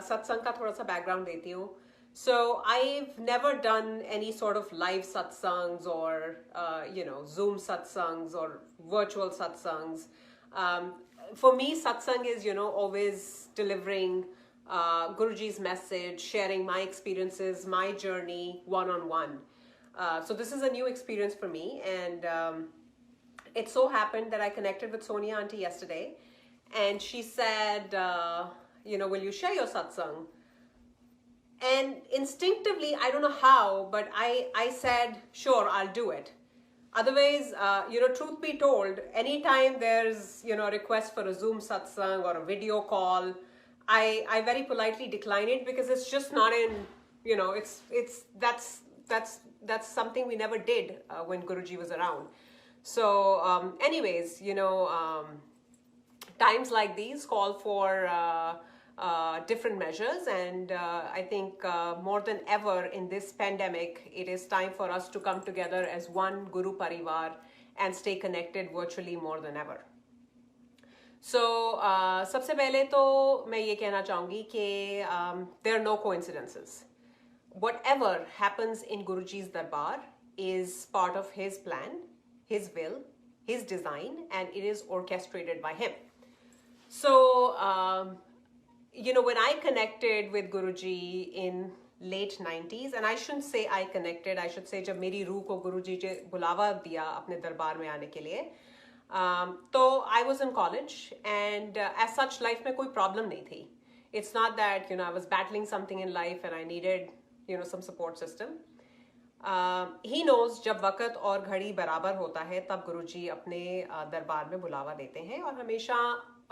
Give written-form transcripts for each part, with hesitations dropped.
सत्संग का थोड़ा सा बैकग्राउंड देती हूँ. So I've never done any sort of live satsangs or Zoom satsangs or virtual satsangs. For me, satsang is always delivering Guruji's message, sharing my experiences, my journey one on one. So this is a new experience for me, and it so happened that I connected with Sonia Auntie yesterday, and she said, will you share your satsang? And instinctively, I don't know how, but I said, sure, I'll do it. Otherwise, truth be told, anytime there's, a request for a Zoom satsang or a video call, I very politely decline it, because it's just not in, that's something we never did when Guruji was around. So, anyways, times like these call for different measures, and I think more than ever in this pandemic, it is time for us to come together as one Guru Parivar and stay connected virtually more than ever. So सबसे पहले तो मैं ये कहना चाहूँगी कि there are no coincidences. Whatever happens in Guruji's Darbar is part of his plan, his will, his design, and it is orchestrated by him. So when I connected with Guruji in late 90s, and I shouldn't say I connected, I should say जब मेरी रूह को गुरुजी ने बुलावा दिया अपने दरबार में आने के लिए, तो I was in college, and as such life में कोई problem नहीं थी. It's not that I was battling something in life and I needed some support system. He knows जब वक्त और घड़ी बराबर होता है तब गुरुजी अपने दरबार में बुलावा देते हैं, और हमेशा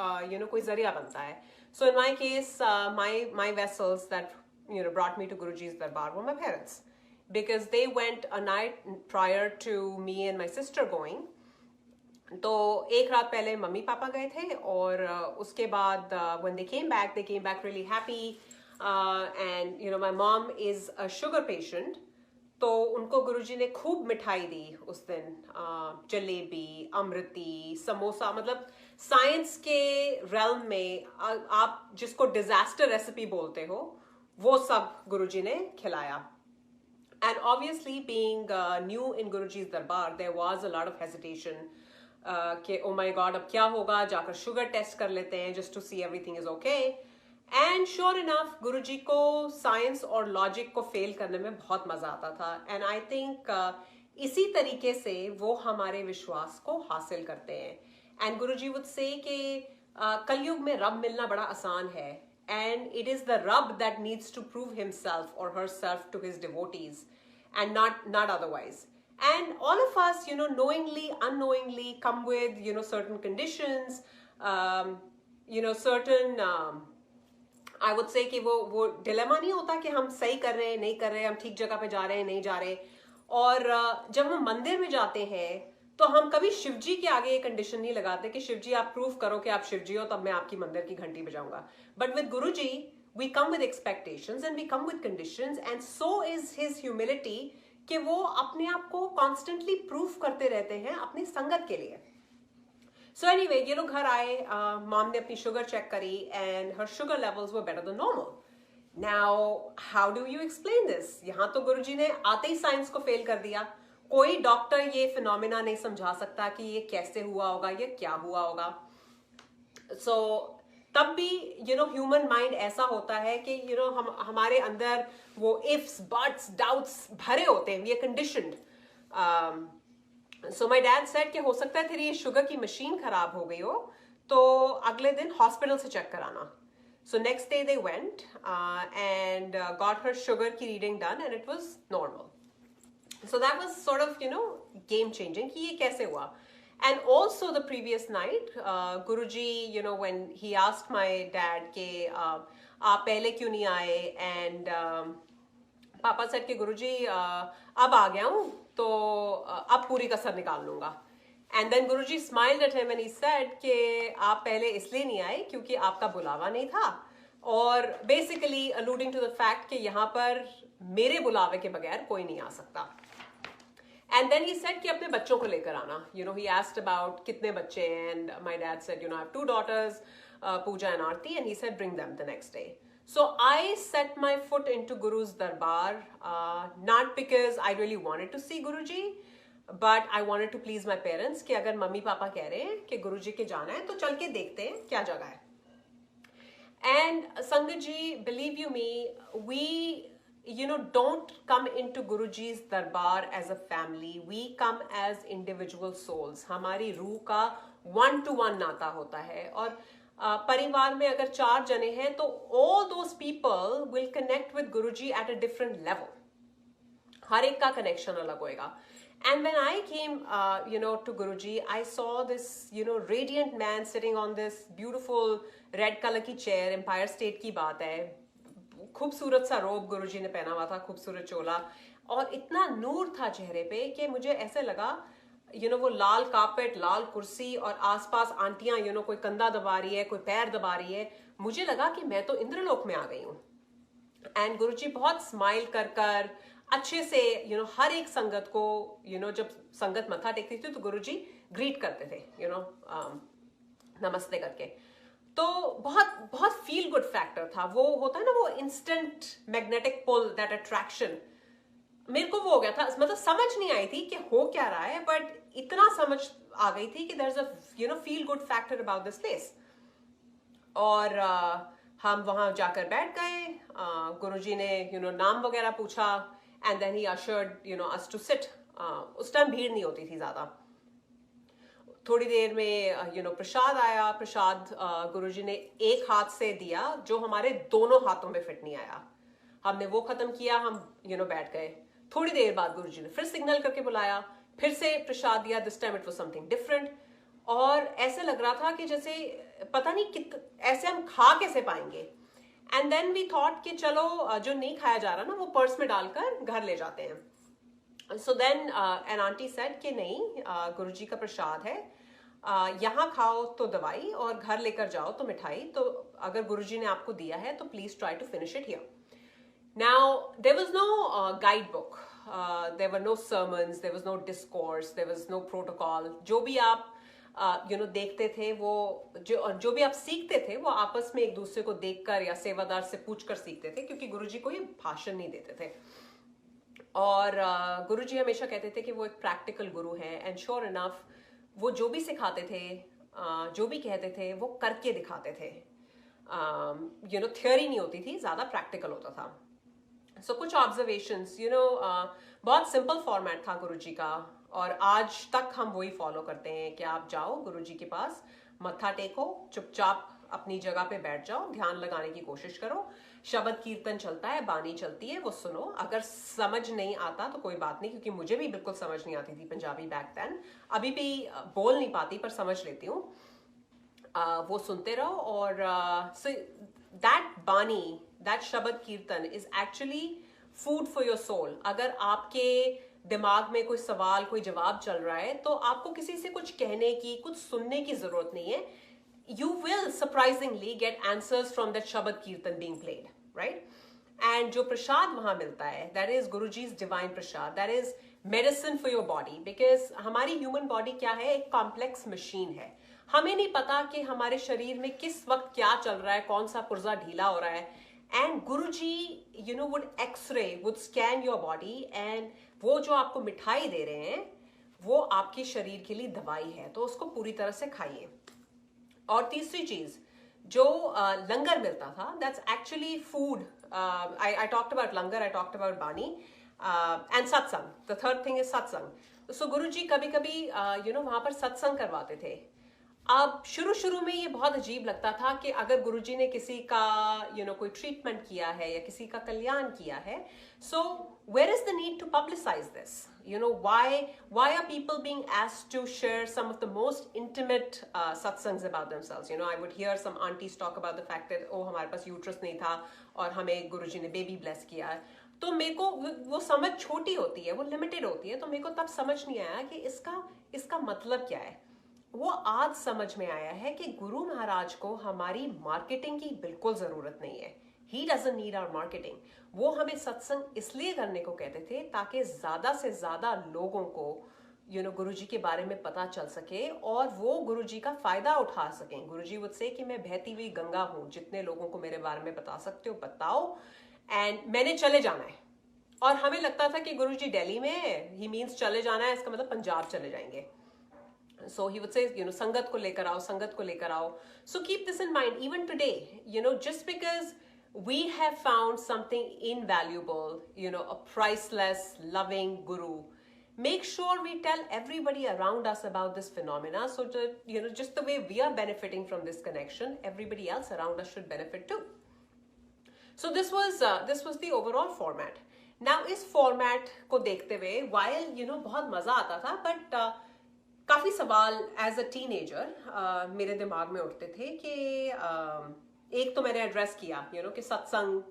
कोई जरिया बनता है. So in my case, my vessels that brought me to Guruji's Darbar were my parents, because they went a night prior to me and my sister going. तो एक रात पहले मम्मी पापा गए थे, और उसके बाद when they came back really happy, and my mom is a sugar patient. तो उनको गुरुजी ने खूब मिठाई दी उस दिन, जलेबी, अमृति, समोसा, मतलब साइंस के रेल्म में आप जिसको डिजास्टर रेसिपी बोलते हो वो सब गुरुजी ने खिलाया. And obviously being new in Guruji's Darbar, there was a lot of hesitation कि oh my god, अब क्या होगा, जाकर शुगर टेस्ट कर लेते हैं just to see everything is okay. And sure enough, गुरुजी को साइंस और लॉजिक को फेल करने में बहुत मजा आता था. And I think इसी तरीके से वो हमारे विश्वास को हासिल करते हैं. And गुरुजी would say कि कलयुग में रब मिलना बड़ा आसान है, and it is the Rab that needs to prove himself or herself to his devotees, and not otherwise. And all of us, knowingly, unknowingly, come with certain conditions, certain I would say कि वो dilemma नहीं होता कि हम सही कर रहे हैं नहीं कर रहे, हम ठीक जगह पे जा रहे हैं नहीं जा रहे. और जब हम मंदिर में जाते हैं तो हम कभी शिवजी के आगे ये कंडीशन नहीं लगाते कि शिवजी आप प्रूव करो कि आप शिवजी हो तब मैं आपकी मंदिर की घंटी बजाऊंगा. But with Guruji we come with expectations and we come with conditions, and so is his humility कि वो अपने आप को constantly proof करते रहते हैं अपनी संगत के लिए. So anyway, ये लोग घर आए, मॉम ने अपनी शुगर चेक करी, and her sugar levels were better than normal. Now, how do you explain this? यहाँ तो गुरुजी ने आते ही साइंस को फेल कर दिया. कोई डॉक्टर ये फिनोमिना नहीं समझा सकता कि ये कैसे हुआ होगा, ये क्या हुआ होगा. So तब भी ह्यूमन माइंड ऐसा होता है कि हमारे अंदर वो इफ्स, बट्स, डाउट्स भरे होते हैं. We are conditioned. So my dad said कि हो सकता है तेरी ये शुगर की मशीन खराब हो गई हो, तो अगले दिन हॉस्पिटल से चेक कराना. So next day they went and got her sugar की reading done, and it was normal. So that was sort of game changing कि ये कैसे हुआ. And also the previous night, Guruji, when he asked my dad कि आप पहले क्यों नहीं आए, and पापा said कि गुरुजी अब आ गया हूँ तो अब पूरी कसर निकाल लूँगा. And then Guruji smiled at him and he said कि आप पहले इसलिए नहीं आए क्योंकि आपका बुलावा नहीं था, और basically alluding to the fact कि यहाँ पर मेरे बुलावे के बगैर कोई नहीं आ सकता. And then he said कि अपने बच्चों को लेकर आना. He asked about कितने बच्चे हैं, and my dad said, I have 2 daughters, Pooja and Aarti, and he said bring them the next day. So I set my foot into Guru's darbar, not because I really wanted to see Guruji, but I wanted to please my parents कि अगर mummy papa कह रहे हैं कि गुरुजी के जाना है तो चल के देखते हैं क्या जगह है. And Sangat ji, believe you me, we don't come into Guruji's darbar as a family. We come as individual souls. हमारी रूह का 1-to-1 नाता होता है. और परिवार में अगर 4 जने हैं तो all those people will connect with Guruji at a different level. हर एक का connection अलग होएगा. And when I came, to Guruji, I saw this, radiant man sitting on this beautiful red color की chair. Empire State की बात है. खूबसूरत सा रोब गुरुजी ने पहना हुआ था, खूबसूरत चोला, और इतना नूर था चेहरे पे कि मुझे ऐसे लगा, वो लाल कार्पेट, लाल कुर्सी और आसपास आंटियां, कोई कंधा दबा रही है, कोई पैर दबा रही है. मुझे लगा कि मैं तो इंद्रलोक में आ गई हूँ. एंड गुरुजी बहुत स्माइल कर अच्छे से हर एक संगत को जब संगत मत्था टेकती थी तो गुरुजी ग्रीट करते थे नमस्ते करके. तो बहुत बहुत फील गुड फैक्टर था. वो होता है ना, वो instant magnetic pull, that attraction. मेरे को वो हो गया था, मतलब समझ नहीं आई थी कि हो क्या रहा है, बट इतना समझ आ गई थी कि there is a feel good factor about this place. और हम वहां जाकर बैठ गए. गुरुजी ने नाम वगैरह पूछा, and then he ushered us to sit. उस टाइम भीड़ नहीं होती थी ज्यादा. थोड़ी देर में प्रसाद आया. प्रसाद गुरुजी ने एक हाथ से दिया जो हमारे दोनों हाथों में फिट नहीं आया. हमने वो खत्म किया, हम बैठ गए. थोड़ी देर बाद गुरुजी ने फिर सिग्नल करके बुलाया, फिर से प्रसाद दिया. This time it was something different. और ऐसे लग रहा था कि जैसे पता नहीं ऐसे हम खा कैसे पाएंगे. एंड देन वी थॉट कि चलो जो नहीं खाया जा रहा ना वो पर्स में डालकर घर ले जाते हैं. So then an aunty said कि नहीं, गुरुजी का प्रसाद है, यहाँ खाओ तो दवाई और घर लेकर जाओ तो मिठाई. तो अगर गुरुजी ने आपको दिया है तो please try to finish it here. Now there was no guide book, there were no sermons, there was no discourse, there was no protocol. जो भी आप देखते थे, वो जो भी आप सीखते थे वो आपस में एक दूसरे को देखकर या सेवादार से पूछकर सीखते थे, क्योंकि गुरुजी को ये भाषण नहीं देते थे. और गुरुजी हमेशा कहते थे कि वो एक प्रैक्टिकल गुरु है. एंड श्योर इनफ वो जो भी सिखाते थे, जो भी कहते थे, वो करके दिखाते थे. थ्योरी नहीं होती थी, ज्यादा प्रैक्टिकल होता था. सो कुछ ऑब्जर्वेशंस, बहुत सिंपल फॉर्मेट था गुरुजी का, और आज तक हम वही फॉलो करते हैं कि आप जाओ गुरुजी के पास, मत्था टेको, चुपचाप अपनी जगह पे बैठ जाओ, ध्यान लगाने की कोशिश करो. शब्द कीर्तन चलता है, बानी चलती है, वो सुनो. अगर समझ नहीं आता तो कोई बात नहीं, क्योंकि मुझे भी बिल्कुल समझ नहीं आती थी पंजाबी बैक देन. अभी भी बोल नहीं पाती पर समझ लेती हूँ. वो सुनते रहो. और दैट बानी, that shabad kirtan is actually food for your soul. अगर आपके दिमाग में कोई सवाल, कोई जवाब चल रहा है, तो आपको किसी से कुछ कहने की, कुछ सुनने की जरूरत नहीं है. You will surprisingly get answers from that Shabad Kirtan being played, right? And जो प्रसाद वहाँ मिलता है, that is Guruji's divine prasad, that is medicine for your body, because हमारी human body क्या है, एक complex machine है. हमें नहीं पता कि हमारे शरीर में किस वक्त क्या चल रहा है, कौन सा पुर्जा ढीला हो रहा है. And Guruji, would X-ray, would scan your body, and वो जो आपको मिठाई दे रहे हैं, वो आपके शरीर के लिए दवाई है, तो उसको पूरी तरह से खाइए. और तीसरी चीज जो लंगर मिलता था, that's actually food. I talked about langar, I talked about बानी एंड सत्संग. द थर्ड थिंग इज सत्संग. सो गुरुजी कभी कभी वहां पर सत्संग करवाते थे. अब शुरू में ये बहुत अजीब लगता था कि अगर गुरुजी ने किसी का कोई ट्रीटमेंट किया है या किसी का कल्याण किया है, सो where is the need to publicize this? Why are people being asked to share some of the most intimate satsangs about themselves? I would hear some aunties talk about the fact that हमारे पास uterus नहीं था और हमें गुरुजी ने baby bless किया है. तो मेरे को वो समझ छोटी होती है, वो लिमिटेड होती है. तो मेरे को तब समझ नहीं आया कि इसका मतलब क्या है. वो आज समझ में आया है कि गुरु महाराज को हमारी मार्केटिंग की बिल्कुल जरूरत नहीं है. He doesn't need our marketing. वो हमें सत्संग इसलिए करने को कहते थे ताकि ज्यादा से ज्यादा लोगों को गुरुजी के बारे में पता चल सके और वो गुरुजी का फायदा उठा सकें। गुरुजी वुड से कि मैं बहती हुई गंगा हूं, जितने लोगों को मेरे बारे में बता सकते हो बताओ, एंड मैंने चले जाना है। और हमें लगता था कि गुरुजी दिल्ली में है, ही मीन्स चले जाना है, इसका मतलब पंजाब चले जाएंगे। So he would say, संगत को लेकर आओ, संगत को लेकर आओ. So keep this in mind, even today, just because we have found something invaluable, a priceless, loving guru, make sure we tell everybody around us about this phenomena, so that, just the way we are benefiting from this connection, everybody else around us should benefit too. So this was the overall format. Now इस format को देखते हुए, while बहुत मजा आता था, but काफी सवाल एज अ टीनेजर मेरे दिमाग में उठते थे कि एक तो मैंने एड्रेस किया कि सत्संग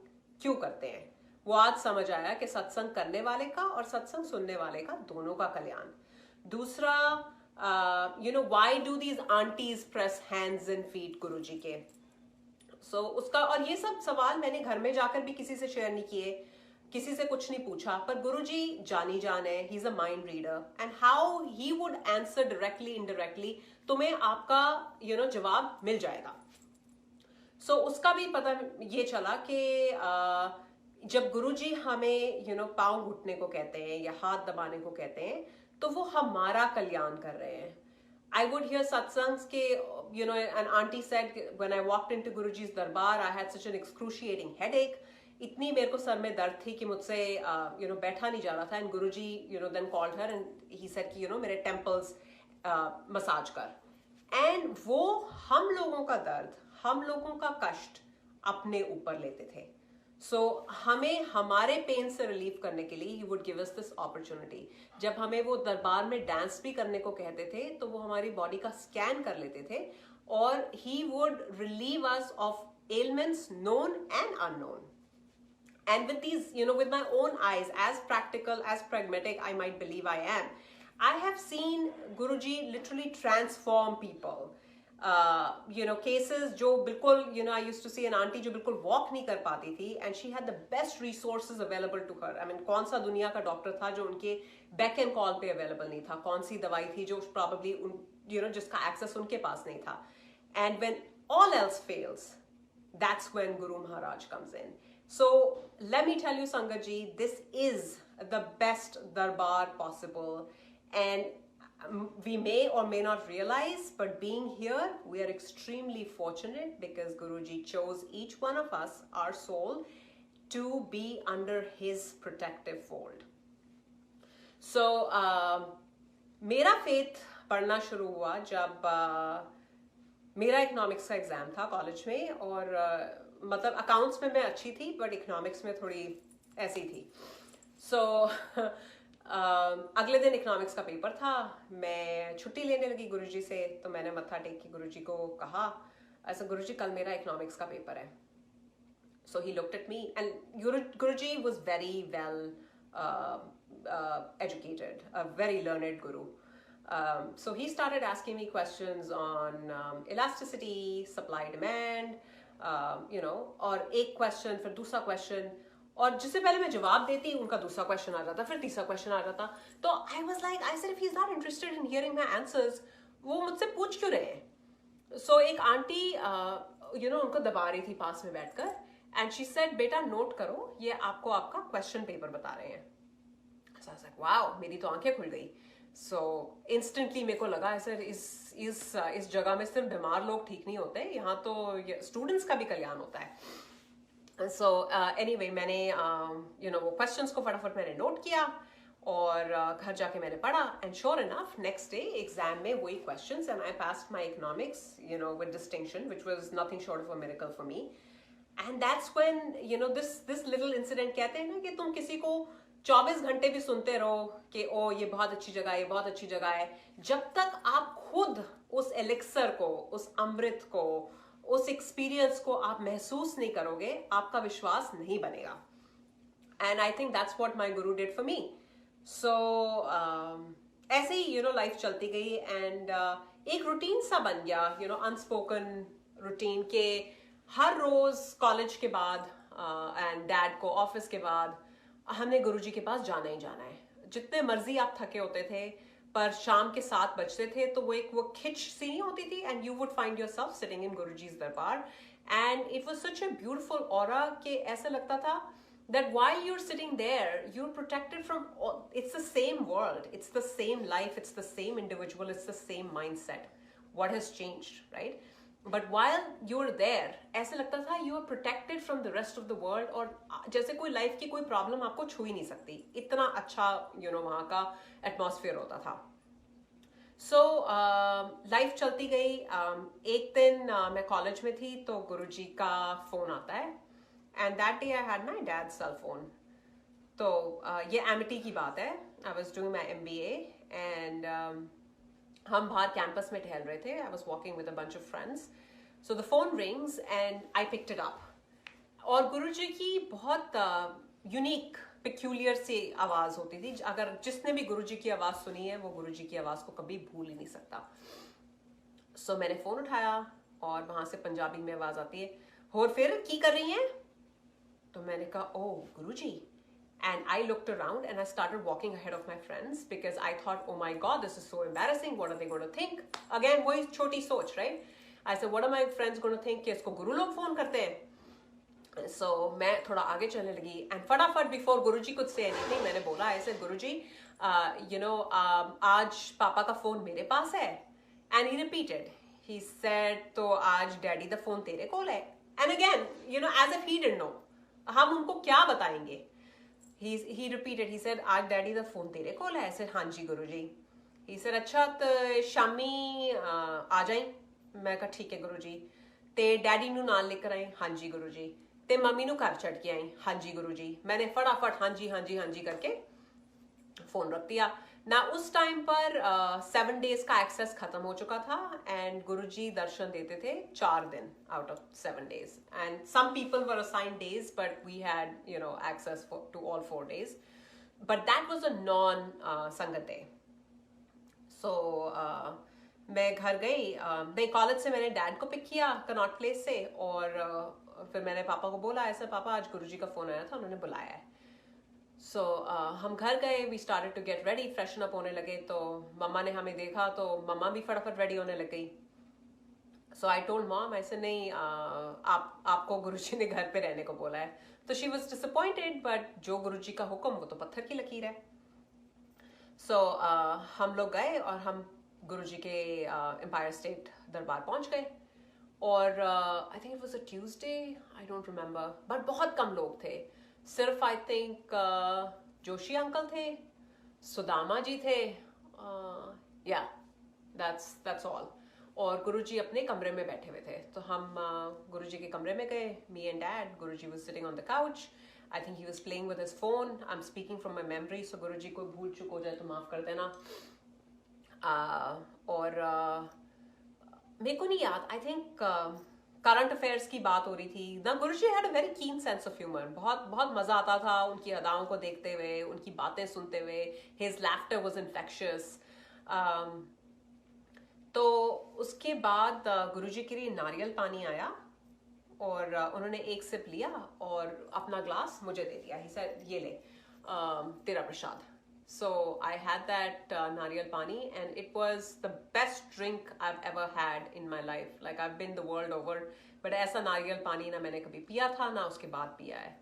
क्यों करते हैं। वो आज समझ आया कि सत्संग करने वाले का और सत्संग सुनने वाले का दोनों का कल्याण। दूसरा, why do these aunties press hands and feet Guruji के। सो उसका, और ये सब सवाल मैंने घर में जाकर भी किसी से शेयर नहीं किए, किसी से कुछ नहीं पूछा, पर गुरुजी जानी जान है, he is a mind reader, and how he would answer directly indirectly तुम्हें आपका जवाब मिल जाएगा। सो उसका भी पता ये चला कि जब गुरुजी हमें पाँव घुटने को कहते हैं या हाथ दबाने को कहते हैं, तो वो हमारा कल्याण कर रहे हैं। I would hear satsangs ke, an auntie said, when I walked into Guruji's darbar, I had such an excruciating headache. इतनी मेरे को सर में दर्द थी कि मुझसे बैठा नहीं जा रहा था, and Guruji then called her and he said कि मेरे टेम्पल्स मसाज कर, एंड वो हम लोगों का दर्द, हम लोगों का कष्ट अपने ऊपर लेते थे। सो हमें हमारे पेन से रिलीव करने के लिए he would give us this opportunity। जब हमें वो दरबार में डांस भी करने को कहते थे, तो वो हमारी बॉडी का स्कैन कर लेते थे, और he would relieve us of ailments known and unknown। And with these, with my own eyes, as practical, as pragmatic I might believe I am, I have seen Guruji literally transform people। cases जो बिल्कुल, I used to see an auntie जो बिल्कुल walk नहीं कर पाती थी, and she had the best resources available to her। I mean, कौन सा दुनिया का डॉक्टर था जो उनके beck and call पे available नहीं था, कौन सी दवाई थी जो probably जिसका access उनके पास नहीं था। And when all else fails, that's when Guru Maharaj comes in। So let me tell you, Sangat ji, this is the best darbar possible, and we may or may not realize, but being here, we are extremely fortunate because Guruji chose each one of us, our soul, to be under his protective fold। So मेरा faith पढ़ना शुरू हुआ जब मेरा economics का exam था college में, और मतलब अकाउंट्स में मैं अच्छी थी, बट इकोनॉमिक्स में थोड़ी ऐसी थी। सो अगले दिन इकोनॉमिक्स का पेपर था, मैं छुट्टी लेने लगी गुरुजी से, तो मैंने मत्था टेक के गुरुजी को कहा, ऐसा गुरुजी कल मेरा इकोनॉमिक्स का पेपर है। So he looked at me, and Guruji was very well educated, a very learned guru। So he started asking me questions on elasticity, supply demand, और एक क्वेश्चन, फिर दूसरा क्वेश्चन, और जिससे पहले मैं जवाब देती उनका दूसरा क्वेश्चन आ जाता, फिर तीसरा क्वेश्चन आ जाता। तो I was like, I said if he is not interested in hearing my answers, वो मुझसे पूछ क्यों रहे हैं। सो एक आंटी उनको दबा रही थी पास में बैठकर, एंड शी सेड, बेटा नोट करो, ये आपको आपका क्वेश्चन पेपर बता रहे हैं। सो आई वाज लाइक, वाओ, मेरी तो आंखें खुल गई। सो इंस्टेंटली मेरे को लगा ऐसे इस जगह में सिर्फ बीमार लोग ठीक नहीं होते, यहाँ तो स्टूडेंट्स का भी कल्याण होता है। सो एनीवे, मैंने वो क्वेश्चंस को फटाफट मैंने नोट किया, और घर जाके मैंने पढ़ा, and sure enough next day exam में वही questions, and I passed my economics with distinction, which was nothing short of a miracle for me. And that's when this little incident, कहते हैं ना कि तुम किसी को 24 घंटे भी सुनते रहो कि ओ ये बहुत अच्छी जगह है, ये बहुत अच्छी जगह है, जब तक आप खुद उस एलिक्सर को, उस अमृत को, उस एक्सपीरियंस को आप महसूस नहीं करोगे, आपका विश्वास नहीं बनेगा। And I think that's what my Guru did for me. सो ऐसे ही लाइफ चलती गई, एंड एक रूटीन सा बन गया, अनस्पोकन रूटीन के हर रोज कॉलेज के बाद एंड डैड को ऑफिस के बाद हमने गुरुजी के पास जाना ही जाना है। जितने मर्जी आप थके होते थे, पर शाम के 7 बजते थे तो वो खिंच सी नहीं होती थी, and you would find yourself sitting in Guruji's darbar, and it was such a beautiful aura कि ऐसा लगता था that while you're sitting there, you're protected from all, it's the same world, it's the same life, it's the same individual, it's the same mindset. What has changed, right? But while you're there, ऐसा लगता था you are protected from the rest of the world, और जैसे कोई life की कोई problem आपको छू ही नहीं सकती, इतना अच्छा वहाँ का एटमॉस्फेयर होता था. सो लाइफ चलती गई. एक दिन मैं कॉलेज में थी तो गुरुजी का फोन आता है, and that day I had my dad cell phone. तो ये एमिटी की बात है. I was doing my MBA, and हम बाहर कैंपस में टहल रहे थे. I was walking with a bunch of friends. So the phone rings and I picked it up. और गुरुजी की बहुत यूनिक पिक्यूलियर सी आवाज होती थी. अगर जिसने भी गुरुजी की आवाज सुनी है वो गुरुजी की आवाज को कभी भूल ही नहीं सकता. सो मैंने फोन उठाया और वहां से पंजाबी में आवाज आती है, और फिर की कर रही हैं? तो मैंने कहा, ओ गुरुजी. And I looked around and I started walking ahead of my friends because I thought, oh my God, this is so embarrassing. What are they going to think? Again, वही छोटी सोच, right? I said, what are my friends going to think कि इसको गुरु लोग phone करते हैं? So मैं थोड़ा आगे चलने लगी, and फटाफट before Guruji could say anything, मैंने बोला, I said, गुरुजी, आज पापा का फोन मेरे पास है. And he repeated. He said, तो आज डैडी दा फोन तेरे कोल है. And again, as if he didn't know. हम उनको क्या बताएंगे? He repeated. He said, आज डैडी दा फोन तेरे कोल है. I said, हाँ जी गुरुजी. He said, अच्छा तो शामी आ जाई. मैं कहा ठीक है गुरुजी. ते डैडी नू नाल लेकर आए. हाँ जी गुरुजी. ते मम्मी नू घर छड़ के आई. हाँ जी गुरुजी. मैंने फटाफट हाँ जी हाँ जी हाँ जी करके फोन रख दिया ना. उस टाइम पर 7 days का एक्सेस खत्म हो चुका था, एंड गुरुजी दर्शन देते थे 4 दिन out of 7 days, and some people were assigned days but we had access to all 4 days, but that was a non संगत day. So मैं घर गई. नहीं, कॉलेज से मैंने डैड को पिक किया कनॉट प्लेस से, और फिर मैंने पापा को बोला, ऐसा पापा आज गुरुजी का फोन आया था, उन्होंने बुलाया है. सो हम घर गए. We started to get ready, freshen up होने लगे. तो मम्मा ने हमें देखा तो मम्मा भी फटाफट रेडी होने लग गई. सो आई टोल्ड मॉम, ऐसे नहीं, आपको गुरुजी ने घर पे रहने को बोला है. तो शी वॉज डिसअपॉइंटेड, बट जो गुरुजी का हुक्म वो तो पत्थर की लकीर है. सो हम लोग गए और हम गुरुजी के एम्पायर स्टेट दरबार पहुंच गए. और I think it was a Tuesday, I don't remember, but बहुत कम लोग थे. सिर्फ आई थिंक जोशी अंकल थे, सुदामा जी थे, या दैट्स ऑल. और गुरुजी अपने कमरे में बैठे हुए थे. तो हम गुरुजी के कमरे में गए, me and dad. Guruji was sitting on the couch. I think he was playing with his phone. I am speaking from my memory, so Guruji को भूल चुक हो जाए तो माफ कर देना. और मेरे को नहीं याद, आई थिंक करंट अफेयर्स की बात हो रही थी. The Guruji had a very keen sense of humour. बहुत बहुत मजा आता था उनकी अदाओं को देखते हुए, उनकी बातें सुनते हुए. His laughter was infectious. तो उसके बाद गुरुजी के लिए नारियल पानी आया, और उन्होंने एक सिप लिया और अपना ग्लास मुझे दे दिया. ही सेड, ये ले तेरा प्रसाद. So I had that nariyal pani, and it was the best drink I've ever had in my life. Like I've been the world over, but ऐसा नारियल पानी ना मैंने कभी पिया था ना उसके बाद पिया है.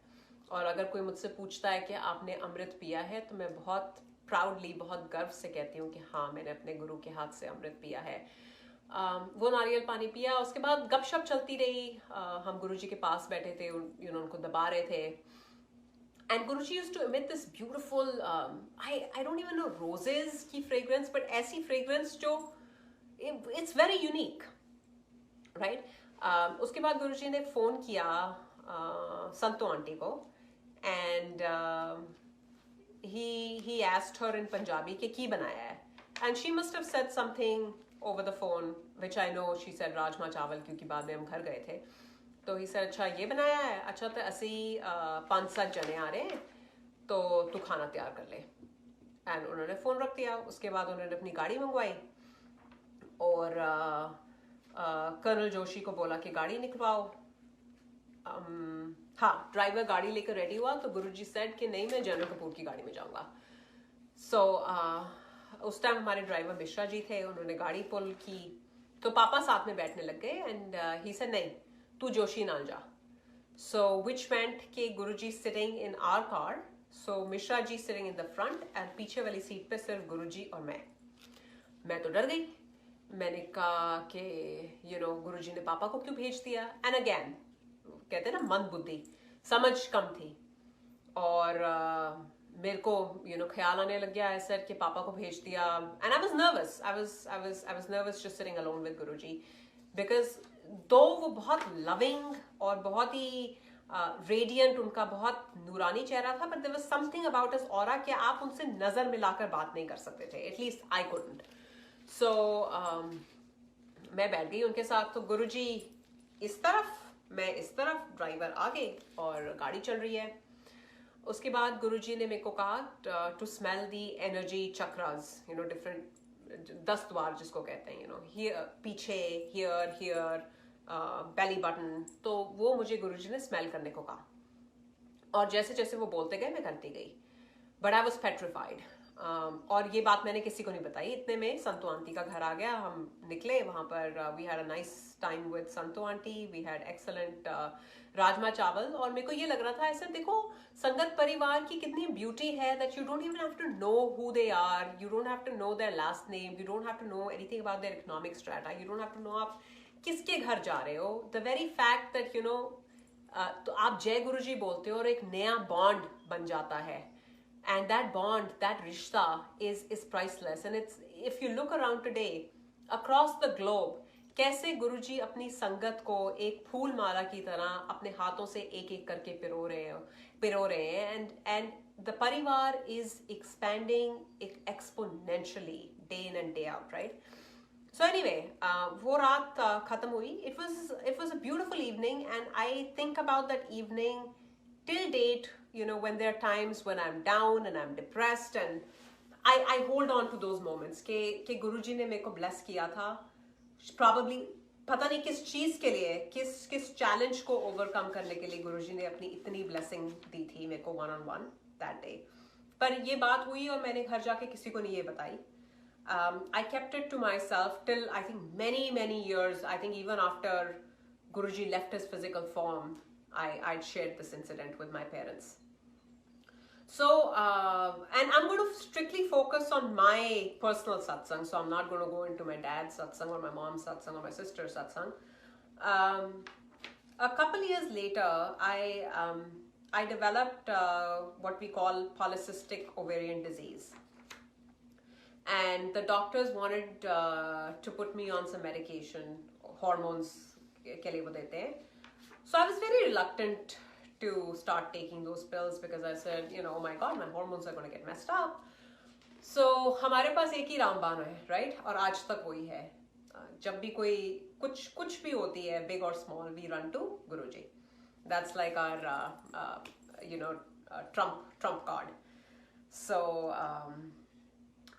और अगर कोई मुझसे पूछता है कि आपने अमृत पिया है, तो मैं बहुत प्राउडली, बहुत गर्व से कहती हूँ कि हाँ, मैंने अपने गुरु के हाथ से अमृत पिया है. वो नारियल पानी पिया. उसके बाद गपशप चलती रही. हम गुरुजी के पास बैठे थे, उनको दबा रहे थे. And Guruji used to emit this beautiful, I don't even know roses की fragrance, but ऐसी fragrance जो it's very unique, right? उसके बाद गुरुजी ने फोन किया संतो आंटी को, and he asked her in Punjabi कि की बनाया है, and she must have said something over the phone, which I know she said rajma चावल, क्योंकि बाद में हम घर गए थे. तो ही सर, अच्छा ये बनाया है, अच्छा तो असी 5-7 जने आ रहे हैं, तो तू खाना तैयार कर ले. एंड उन्होंने फ़ोन रख दिया. उसके बाद उन्होंने अपनी गाड़ी मंगवाई, और कर्नल जोशी को बोला कि गाड़ी निकलवाओ. हाँ, ड्राइवर गाड़ी लेकर रेडी हुआ, तो गुरुजी सेड कि नहीं, मैं जनरल कपूर की गाड़ी में जाऊंगा. सो उस टाइम हमारे ड्राइवर मिश्रा जी थे, उन्होंने गाड़ी पुल की, तो पापा साथ में बैठने लग गए एंड ही सेड नहीं तू जोशी नाल जा. So which meant कि गुरुजी sitting in our car, so Mishra ji sitting in the front and पीछे वाली सीट पे सिर्फ गुरुजी और मैं तो डर गई. मैंने कहा कि गुरुजी ने पापा को क्यों भेज दिया. एंड अगेन कहते हैं ना मंद बुद्धि, समझ कम थी, और मेरे को ख्याल आने लग गया ऐसा कि पापा को भेज दिया. And I was nervous just sitting alone with Guruji, because दो वो बहुत लविंग और बहुत ही रेडियंट, उनका बहुत नूरानी चेहरा था, but there was something about his aura कि आप उनसे नजर मिलाकर बात नहीं कर सकते थे. At least I couldn't. सो मैं बैठ गई उनके साथ. तो गुरुजी इस तरफ, मैं इस तरफ, ड्राइवर आगे और गाड़ी चल रही है. उसके बाद गुरुजी ने मेरे को कहा to smell the energy chakras, different 10 द्वार जिसको कहते हैं, पीछे, हियर, बेली बटन. तो वो मुझे गुरुजी ने स्मेल करने को कहा, और जैसे जैसे वो बोलते गए मैं करती गई. But I was petrified. और ये बात मैंने किसी को नहीं बताई. इतने में संतो आंटी का घर आ गया. हम निकले वहां पर. We had a nice time with Santo aunty. We had excellent rajma chawal. और मेरे को ये लग रहा था ऐसे, देखो संगत परिवार की कितनी ब्यूटी है, that you don't even have to know who they are, you don't have to know their last name, you don't have to know anything about their economic strata, you don't have to know आप किसके घर जा रहे हो. The very fact that तो आप जय गुरुजी बोलते हो और एक नया बॉन्ड बन जाता है. And that bond, that rishta is priceless. And it's, if you look around today, across the globe, कैसे गुरुजी अपनी संगत को एक फूल माला की तरह अपने हाथों से एक एक करके पिरो रहे हैं. And the परिवार is expanding exponentially day in and day out, right? So anyway, वो रात खत्म हुई. It was a beautiful evening, and I think about that evening till date. When there are times when I'm down and I'm depressed, and I hold on to those moments कि गुरुजी ने मेरे को bless किया था. Probably पता नहीं किस चीज के लिए, किस चैलेंज को ओवरकम करने के लिए गुरुजी ने अपनी इतनी ब्लेसिंग दी थी मेरे को one-on-one that day. पर ये बात हुई और मैंने घर जाके किसी को नहीं ये बताई. I kept it to myself till I think many years. I think even after Guruji left his physical form, I'd shared this incident with my parents. So, and I'm going to strictly focus on my personal satsang. So I'm not going to go into my dad's satsang or my mom's satsang or my sister's satsang. A couple years later, I developed what we call polycystic ovarian disease. And the doctors wanted to put me on some medication, hormones के लिए वो देते हैं. So I was very reluctant to start taking those pills because I said, oh my God, my hormones are going to get messed up. So हमारे पास एक ही रामबाण है, right? और आज तक वही है. जब भी कोई कुछ भी होती है, big or small, we run to Guruji. That's like our, trump card. So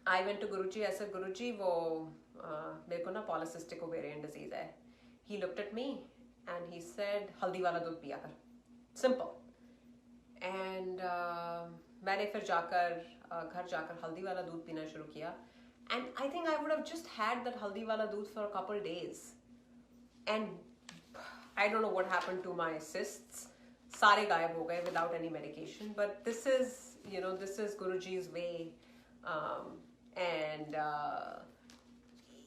I went to Guruji. I said, Guruji, वो मेरे को ना polycystic ovarian disease है. He looked at me and he said, हल्दी वाला दूध पिया कर. Simple. And मैंने फिर घर जाकर हल्दी वाला दूध पीना शुरू किया. And I think I would have just had that haldi wala doodh for a couple days. And I don't know what happened to my cysts. Sare gayab ho gaye without any medication. But this is, this is Guruji's way.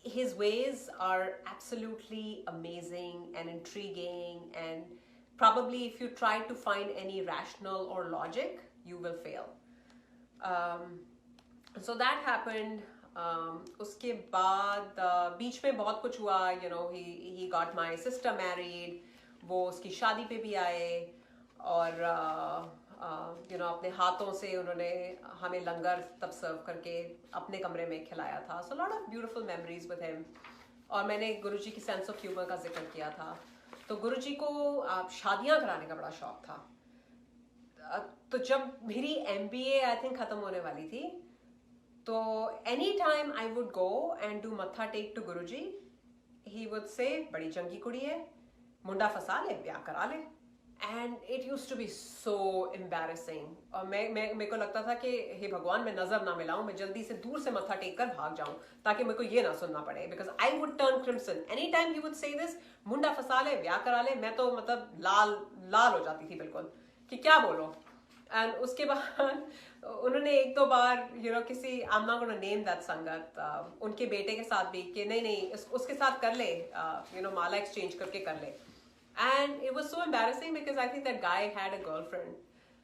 His ways are absolutely amazing and intriguing. And probably if you try to find any rational or logic, you will fail. So that happened. उसके बाद बीच में बहुत कुछ हुआ. He got my sister married. वो उसकी शादी पे भी आए और अपने हाथों से उन्होंने हमें लंगर तब सर्व करके अपने कमरे में खिलाया था. So a lot of beautiful memories with him. और मैंने गुरुजी की सेंस ऑफ ह्यूमर का जिक्र किया था. तो गुरुजी को शादियां कराने का बड़ा शौक था. तो जब मेरी MBA आई थिंक खत्म होने वाली थी, तो any time I would go and do mattha tek to Guruji, he would say बड़ी चंगी कुड़ी है, मुंडा फसा ले, ब्याह करा ले. And it use to be so embarrassing. और मेरे को लगता था कि हे भगवान, मैं नजर ना मिलाऊं, मैं जल्दी से दूर से मत्था टेक कर भाग जाऊं ताकि मेरे को ये ना सुनना पड़े, because I would turn crimson any time he would say this, मुंडा फंसा ले, ब्याह करा ले, मैं तो मतलब लाल लाल हो जाती थी बिल्कुल कि क्या बोलो। एंड उसके बाद उन्होंने एक दो बार किसी, I am not gonna name that संगत, उनके बेटे के साथ भी कि नहीं नहीं उसके साथ कर ले, माला एक्सचेंज करके कर ले। And it was so embarrassing because I think that guy had a girlfriend.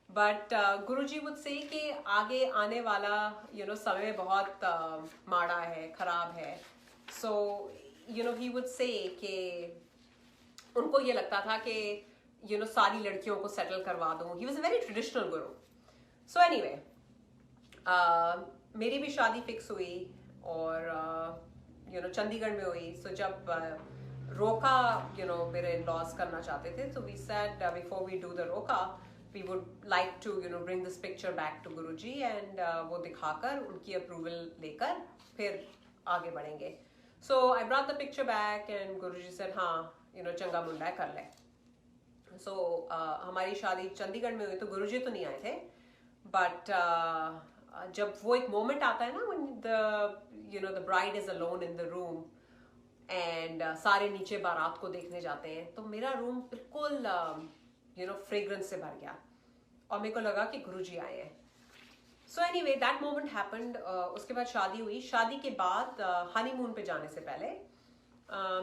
But Guruji would say कि आगे आने वाला समय बहुत माड़ा है, खराब है. So he would say कि उनको ये लगता था कि सारी लड़कियों को सेटल करवा दूं. He was a very traditional guru. So anyway, मेरी भी शादी फिक्स हुई और चंडीगढ़ में हुई. So जब रोका मेरे लॉस करना चाहते थे, तो we said before we do the roka we would like to bring this picture back to Guruji and वो दिखाकर उनकी अप्रूवल लेकर फिर आगे बढ़ेंगे. So I brought the picture back and Guruji said हाँ चंगा मुंडा कर ले. सो हमारी शादी चंडीगढ़ में हुई, तो गुरुजी तो नहीं आए थे, बट जब वो एक मोमेंट आता है ना when the bride is alone in the room and सारे नीचे बारात को देखने जाते हैं, तो मेरा रूम बिल्कुल फ्रेग्रेंस से भर गया और मेरे को लगा कि गुरुजी आए हैं. So anyway that moment happened. उसके बाद शादी हुई. शादी के बाद हनीमून पे जाने से पहले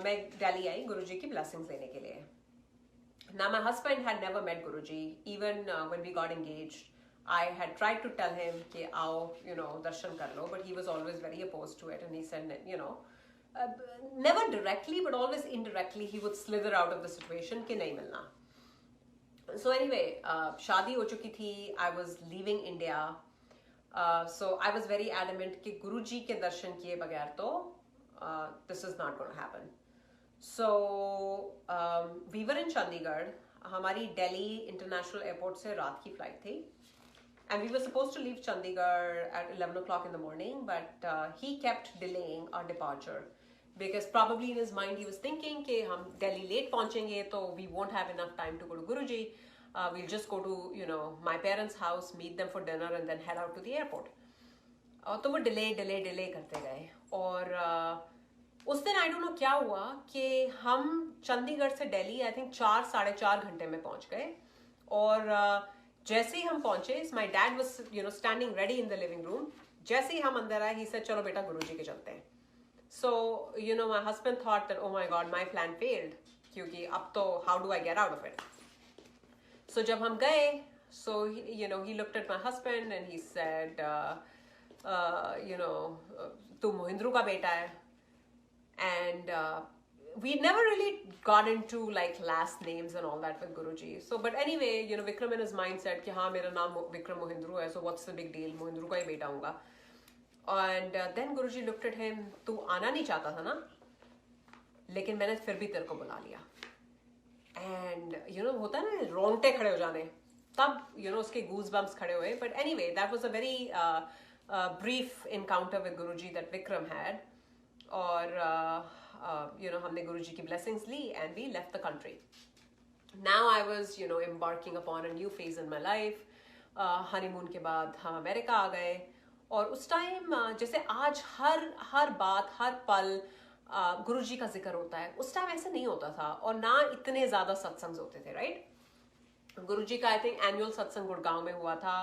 मैं दिल्ली आई गुरुजी की ब्लेसिंग्स लेने के लिए. Now my husband had never met Guruji. Even when we got engaged, I had tried to tell him कि आओ दर्शन कर लो, but he was always very opposed to it, and he said never directly but always indirectly he would slither out of the situation कि नहीं मिलना. So anyway, शादी हो चुकी थी. I was leaving India, so I was very adamant कि गुरुजी के दर्शन किए बगैर तो this is not going to happen. So we were in Chandigarh. हमारी दिल्ली इंटरनेशनल एयरपोर्ट से रात की फ्लाइट थी, and we were supposed to leave Chandigarh at 11 o'clock in the morning, but he kept delaying our departure because probably in his mind he was thinking कि हम Delhi late पहुंचेंगे तो we won't have enough time to go to Guruji. We'll just go to my parents' house, meet them for dinner and then head out to the airport. तो वो delay करते गए और उस दिन आई डोंट नो क्या हुआ कि हम चंडीगढ़ से दिल्ली आई थिंक 4-4.5 घंटे में पहुंच गए. और जैसे ही हम पहुंचे, my dad was standing ready in the living room. जैसे ही हम अंदर आए, ही सेड चलो बेटा गुरुजी के चलते हैं. So my husband thought that oh my god my plan failed, क्योंकि अब तो how do I get out of it. सो जब हम गए, so he looked at my husband and he said तू मोहिंद्रू का बेटा है. And we never really got into like last names and all that with Guruji. So but anyway, Vikram in his mind said कि हाँ मेरा नाम Vikram Mohindru है, so what's the big deal, Mohindru का ही बेटा हूँगा. And then Guruji looked at him, तू आना नहीं चाहता था ना, लेकिन मैंने फिर भी तेरे को बुला लिया. And होता है ना रोंगटे खड़े हो जाने, तब उसके goosebumps खड़े हुए. But anyway, that was a very brief encounter with Guruji that Vikram had. और हमने गुरुजी की ब्लेसिंग्स ली and we left the country. Now I was embarking upon a new phase in my life. Honeymoon के बाद हम America आ गए. और उस टाइम जैसे आज हर बात हर पल गुरुजी का जिक्र होता है, उस टाइम ऐसा नहीं होता था और ना इतने ज्यादा सत्संग होते थे. राइट, गुरुजी का आई थिंक एनुअल सत्संग गुड़गांव में हुआ था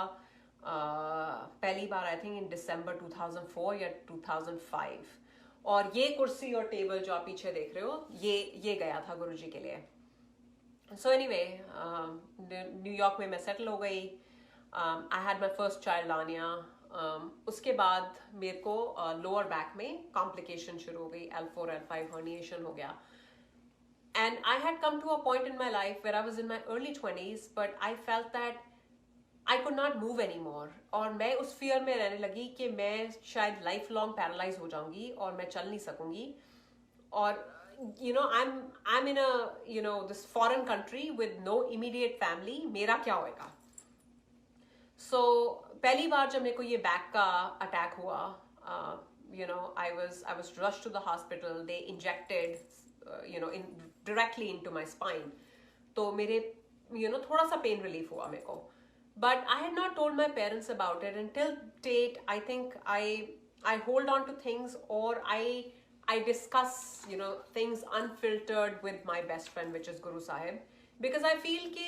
पहली बार आई थिंक इन दिसंबर 2004 या 2005. और ये कुर्सी और टेबल जो आप पीछे देख रहे हो, ये गया था गुरुजी के लिए. सो एनीवे न्यूयॉर्क में मैं सेटल हो गई. I had my first child Aaniya. उसके बाद मेरे को लोअर बैक में कॉम्प्लिकेशन शुरू हो गई. L4 L5 herniation हो गया. And I had come to a point in my life where I was in my early 20s, but I felt that I could not move anymore. और मैं उस fear में रहने लगी कि मैं शायद लाइफ लॉन्ग पैरालाइज हो जाऊंगी और मैं चल नहीं सकूंगी. और I'm in a this foreign country with no immediate family. मेरा क्या होएगा? So पहली बार जब मेरे को ये बैक का अटैक हुआ, I was rushed to the hospital. They injected directly into my spine. तो मेरे थोड़ा सा पेन रिलीफ हुआ मेरे को. But I had not told my parents about it until date. I think I hold on to things, or I discuss things unfiltered with my best friend, which is Guru Sahib, because I feel कि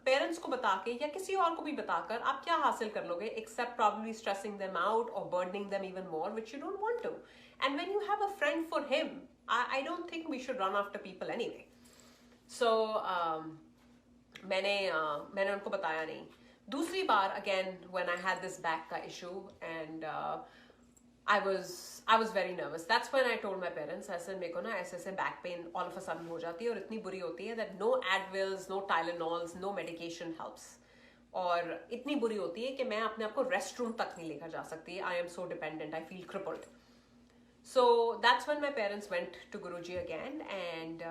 parents को बता के या किसी और को भी बताकर आप क्या हासिल कर लोगे, except probably stressing them out or burdening them even more, which you don't want to. And when you have a friend for him, I don't think we should run after people anyway. So मैंने उनको बताया नहीं. दूसरी बार again when I had this back का issue, and I was very nervous. That's when I told my parents. I said मेरे को ना ऐसे back pain all of a sudden हो जाती है और इतनी बुरी होती है that no Advils, no Tylenols, no medication helps. और इतनी बुरी होती है कि मैं अपने आप को restroom तक नहीं लेकर जा सकती. I am so dependent. I feel crippled. So that's when my parents went to Guruji again, and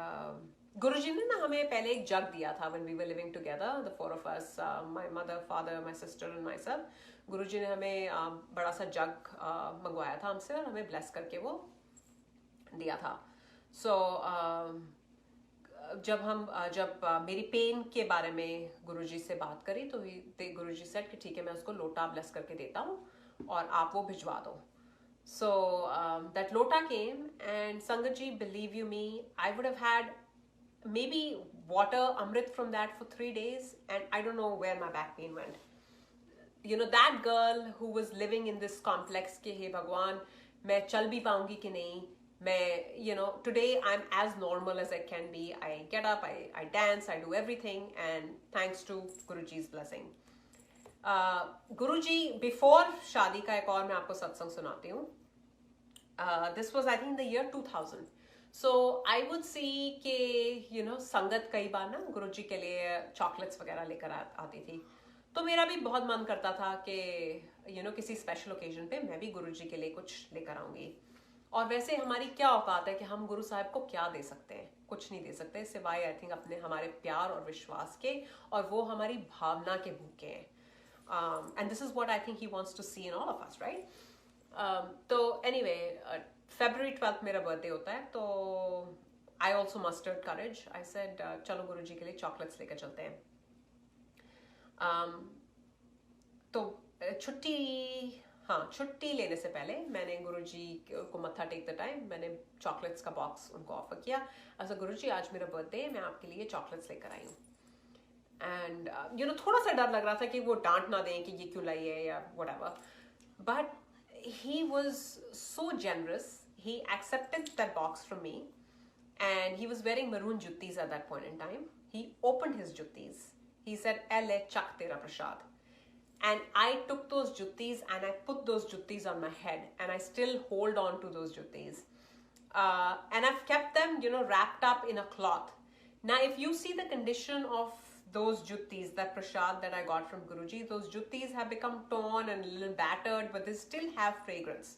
Guruji ने ना हमें पहले एक जग दिया था when we were living together, the four of us, my mother, father, my sister and myself. गुरुजी ने हमें बड़ा सा जग मंगवाया था हमसे और हमें ब्लेस करके वो दिया था. So जब मेरी पेन के बारे में गुरुजी से बात करी तो गुरुजी सेड कि ठीक है मैं उसको लोटा ब्लेस करके देता हूँ और आप वो भिजवा दो. So that lota came, and Sangatji, believe you me, I would have had maybe water amrit from that for 3 days, and I don't know where my back pain went. That girl who was living in this complex ke hey Bhagwan, मैं चल भी पाऊंगी कि नहीं, मैं today I'm as normal as I can be. I get up, I dance, I do everything, and thanks to Guruji's blessing. Guruji before शादी का एक और मैं आपको सत्संग सुनाती हूँ. This was I think the year 2000. So I would see कि संगत कई बार ना गुरुजी के लिए चॉकलेट्स वगैरह लेकर आती थी. तो मेरा भी बहुत मन करता था कि किसी स्पेशल ओकेजन पे मैं भी गुरुजी के लिए कुछ लेकर आऊंगी. और वैसे हमारी क्या औकात है कि हम गुरु साहब को क्या दे सकते हैं, कुछ नहीं दे सकते सिवाय आई थिंक अपने हमारे प्यार और विश्वास के, और वो हमारी भावना के भूखे हैं. And this is what I think he wants to see in all of us, right? तो anyway, February 12th मेरा बर्थडे होता है, तो I also mustered courage. I said चलो गुरुजी के लिए चॉकलेट्स लेकर चलते हैं. तो छुट्टी लेने से पहले मैंने गुरुजी को मत्था टेक द टाइम मैंने चॉकलेट्स का बॉक्स उनको ऑफर किया. ऐसा गुरुजी आज मेरा बर्थडे है, मैं आपके लिए चॉकलेट्स लेकर आई हूँ. एंड थोड़ा सा डर लग रहा था कि वो डांट ना दें कि ये क्यों लाई है या whatever. But he was so generous. He accepted that box from me, and he was wearing maroon juttis at that point in time. He opened his juttis. He said, "Elle chak tera prasad." And I took those juttis and I put those juttis on my head, and I still hold on to those juttis. And I've kept them, wrapped up in a cloth. Now, if you see the condition of those juttis, that prasad that I got from Guruji, those juttis have become torn and a little battered, but they still have fragrance.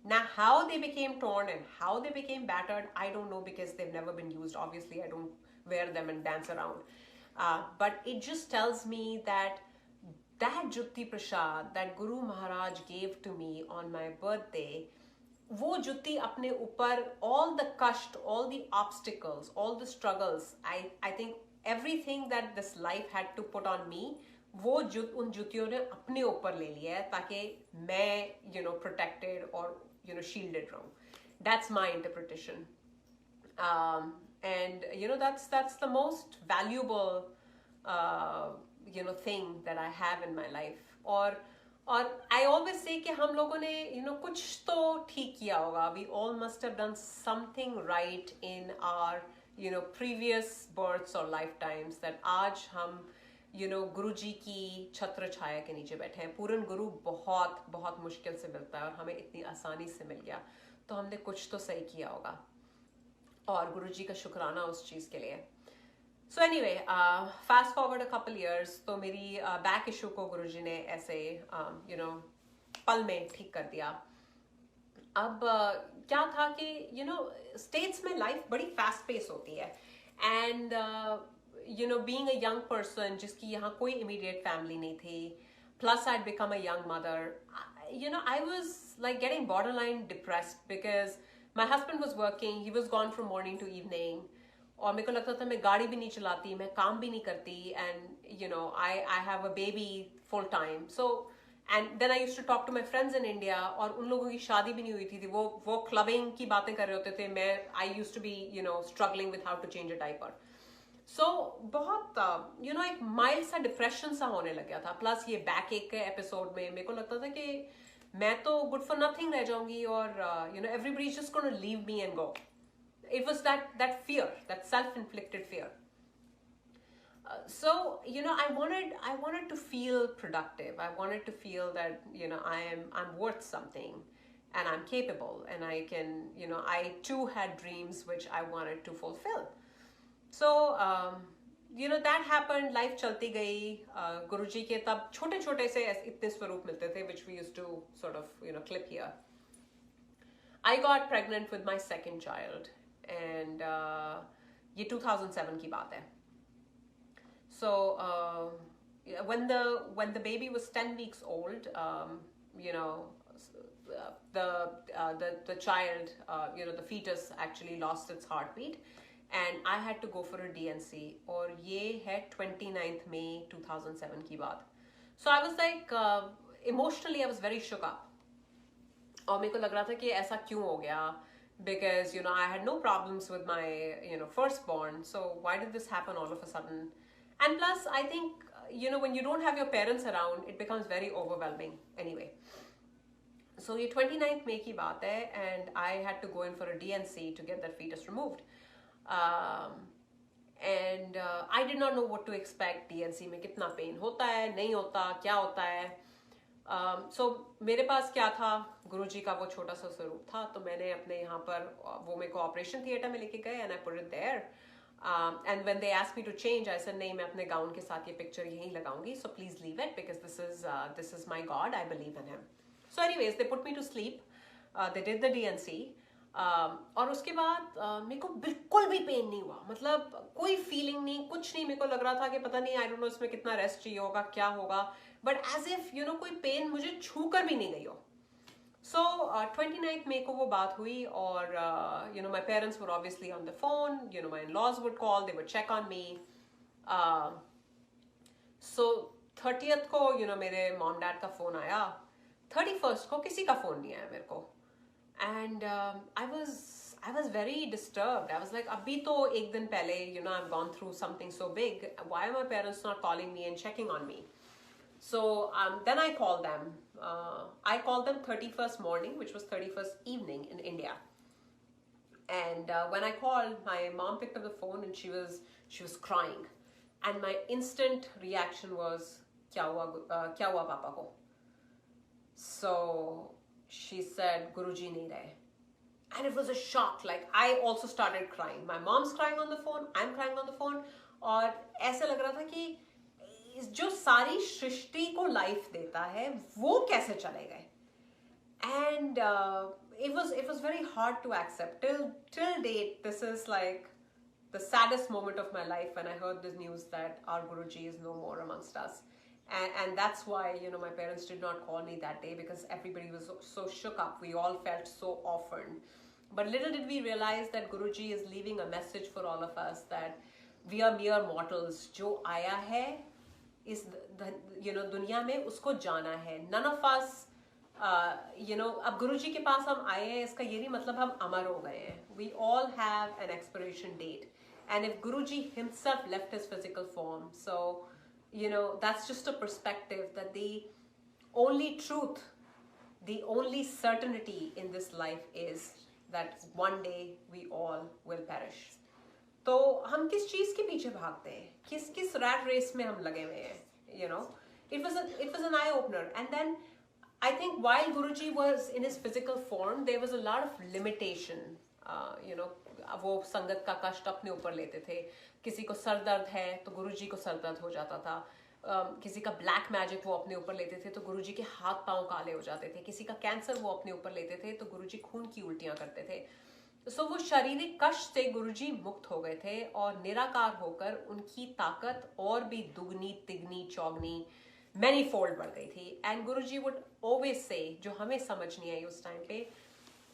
Now, how they became torn and how they became battered, I don't know, because they've never been used. Obviously, I don't wear them and dance around. But it just tells me that jutti prasad that Guru Maharaj gave to me on my birthday, वो जुत्ती अपने ऊपर all the kashт, all the obstacles, all the struggles, I think everything that this life had to put on me, वो उन जुतियों ने अपने ऊपर ले लिया है ताकि मैं protected or shielded रहूं. That's my interpretation. And that's the most valuable thing that I have in my life. और I always say कि हम लोगों ने कुछ तो ठीक किया होगा. We all must have done something right in our previous births or lifetimes, that आज हम गुरुजी की छत्र छाया के नीचे बैठे हैं. पूरन गुरु बहुत बहुत मुश्किल से मिलता है और हमें इतनी आसानी से मिल गया, तो हमने कुछ तो सही किया होगा और गुरुजी का शुक्राना उस चीज़ के लिए. So anyway, fast forward a couple years, तो मेरी बैक इशू को गुरुजी ने ऐसे पल में ठीक कर दिया. अब क्या था कि स्टेट्स में लाइफ बड़ी फास्ट पेस होती है, and being a young person जिसकी यहाँ कोई immediate family नहीं थी, plus I'd become a young mother, I was like getting borderline depressed because my husband was working, he was gone from morning to evening, और मेरे को लगता था मैं गाड़ी भी नहीं चलाती, मैं काम भी नहीं करती, and you know I have a baby full time. So and then I used to talk to my friends in India, और उन लोगों की शादी भी नहीं हुई थी, वो क्लबिंग की बातें कर रहे होते थे. मैं I used to be you know struggling with how to change a diaper. So बहुत यू नो एक माइल्ड सा डिप्रेशन सा होने लग गया था. प्लस ये बैक एक के एपिसोड में मेरे को लगता था कि मैं तो गुड फॉर नथिंग रह जाऊंगी, और you no everybody is just gonna leave me and go. It was that fear, that self-inflicted fear. So you know, I wanted to feel productive. I wanted to feel that you know I'm worth something, and I'm capable, and I can, you know, I too had dreams which I wanted to fulfill. So you know that happened. Life चलती गई. गुरुजी के तब छोटे छोटे से इतने स्वरूप मिलते थे, which we used to sort of you know clip here. I got pregnant with my second child. And ये 2007 की बात है. So when the baby was 10 weeks old, you know the child, you know the fetus actually lost its heartbeat, and I had to go for a DNC. और ये है 29th May 2007 की बात. So I was like emotionally I was very shook up. और मेरे को लग रहा था कि ऐसा क्यों हो गया, because you know I had no problems with my you know firstborn, so why did this happen all of a sudden? And plus I think you know when you don't have your parents around, it becomes very overwhelming anyway. So ये 29th May की बात है, and I had to go in for a DNC to get that fetus removed. And I did not know what to expect. DNC में कितना pen होता है, नहीं होता, क्या होता है. So मेरे पास क्या था, गुरुजी का वो छोटा सा स्वरूप था. तो मैंने अपने यहाँ पर वो मेरे को ऑपरेशन थिएटर में लेके गए, and I put it there. And when they asked me to change, I said नहीं, मैं अपने गाउन के साथ ये पिक्चर यहीं लगाऊंगी, so please leave it because this is my God, I believe in him. So anyways, they put me to sleep. They did the DNC. और उसके बाद मेरे को बिल्कुल भी पेन नहीं हुआ, मतलब कोई फीलिंग नहीं, कुछ नहीं. मेरे को लग रहा था कि पता नहीं, आई डोंट नो इसमें कितना रेस्ट चाहिए होगा, क्या होगा, but as if you know कोई पेन मुझे छू कर भी नहीं गई हो. सो 29th May को वो बात हुई, और you know my parents were obviously on the phone. You know my in-laws would call, they would check on me. So 30th को यू नो मेरे मॉम डैड का फोन आया. 31st को किसी का फोन नहीं आया मेरे को. And I was very disturbed. I was like, abhi to ek din pehle, you know, I've gone through something so big. Why are my parents not calling me and checking on me? So then I called them. I called them 31st morning, which was 31st evening in India. And when I called, my mom picked up the phone and she was crying. And my instant reaction was, kya hua papa ko? So she said, Guruji nahi rahe. And it was a shock. Like I also started crying. My mom's crying on the phone. I'm crying on the phone. और ऐसे लग रहा था कि जो सारी सृष्टि को life देता है वो कैसे चले गए. And it was very hard to accept. Till date, this is like the saddest moment of my life when I heard the news that our Guruji is no more amongst us. And that's why you know my parents did not call me that day, because everybody was so shook up. We all felt so orphaned. But little did we realize that Guruji is leaving a message for all of us that we are mere mortals. जो आया है इस you know दुनिया में उसको जाना है. None of us you know अब गुरुजी के पास हम आए हैं, इसका ये नहीं मतलब हम अमर हो गए हैं. We all have an expiration date. And if Guruji himself left his physical form, so you know that's just a perspective that the only truth, the only certainty in this life is that one day we all will perish. तो हम किस चीज के पीछे भागते हैं, किस rat race में हम लगे हुए हैं. You know, it was an eye opener. And then I think while Guruji was in his physical form, there was a lot of limitation. You know, वो संगत का कष्ट अपने ऊपर लेते थे. किसी को सर दर्द है तो गुरुजी को सर दर्द हो जाता था. किसी का ब्लैक मैजिक वो अपने ऊपर लेते थे तो गुरुजी के हाथ पांव काले हो जाते थे. किसी का कैंसर वो अपने ऊपर लेते थे तो गुरुजी खून की उल्टियां करते थे. सो वो शारीरिक कष्ट से गुरुजी मुक्त हो गए थे और निराकार होकर उनकी ताकत और भी दुगनी तिगनी चौगनी मैनी फोल्ड बढ़ गई थी. And Guruji would always say, जो हमें समझ नहीं आई उस टाइम पे,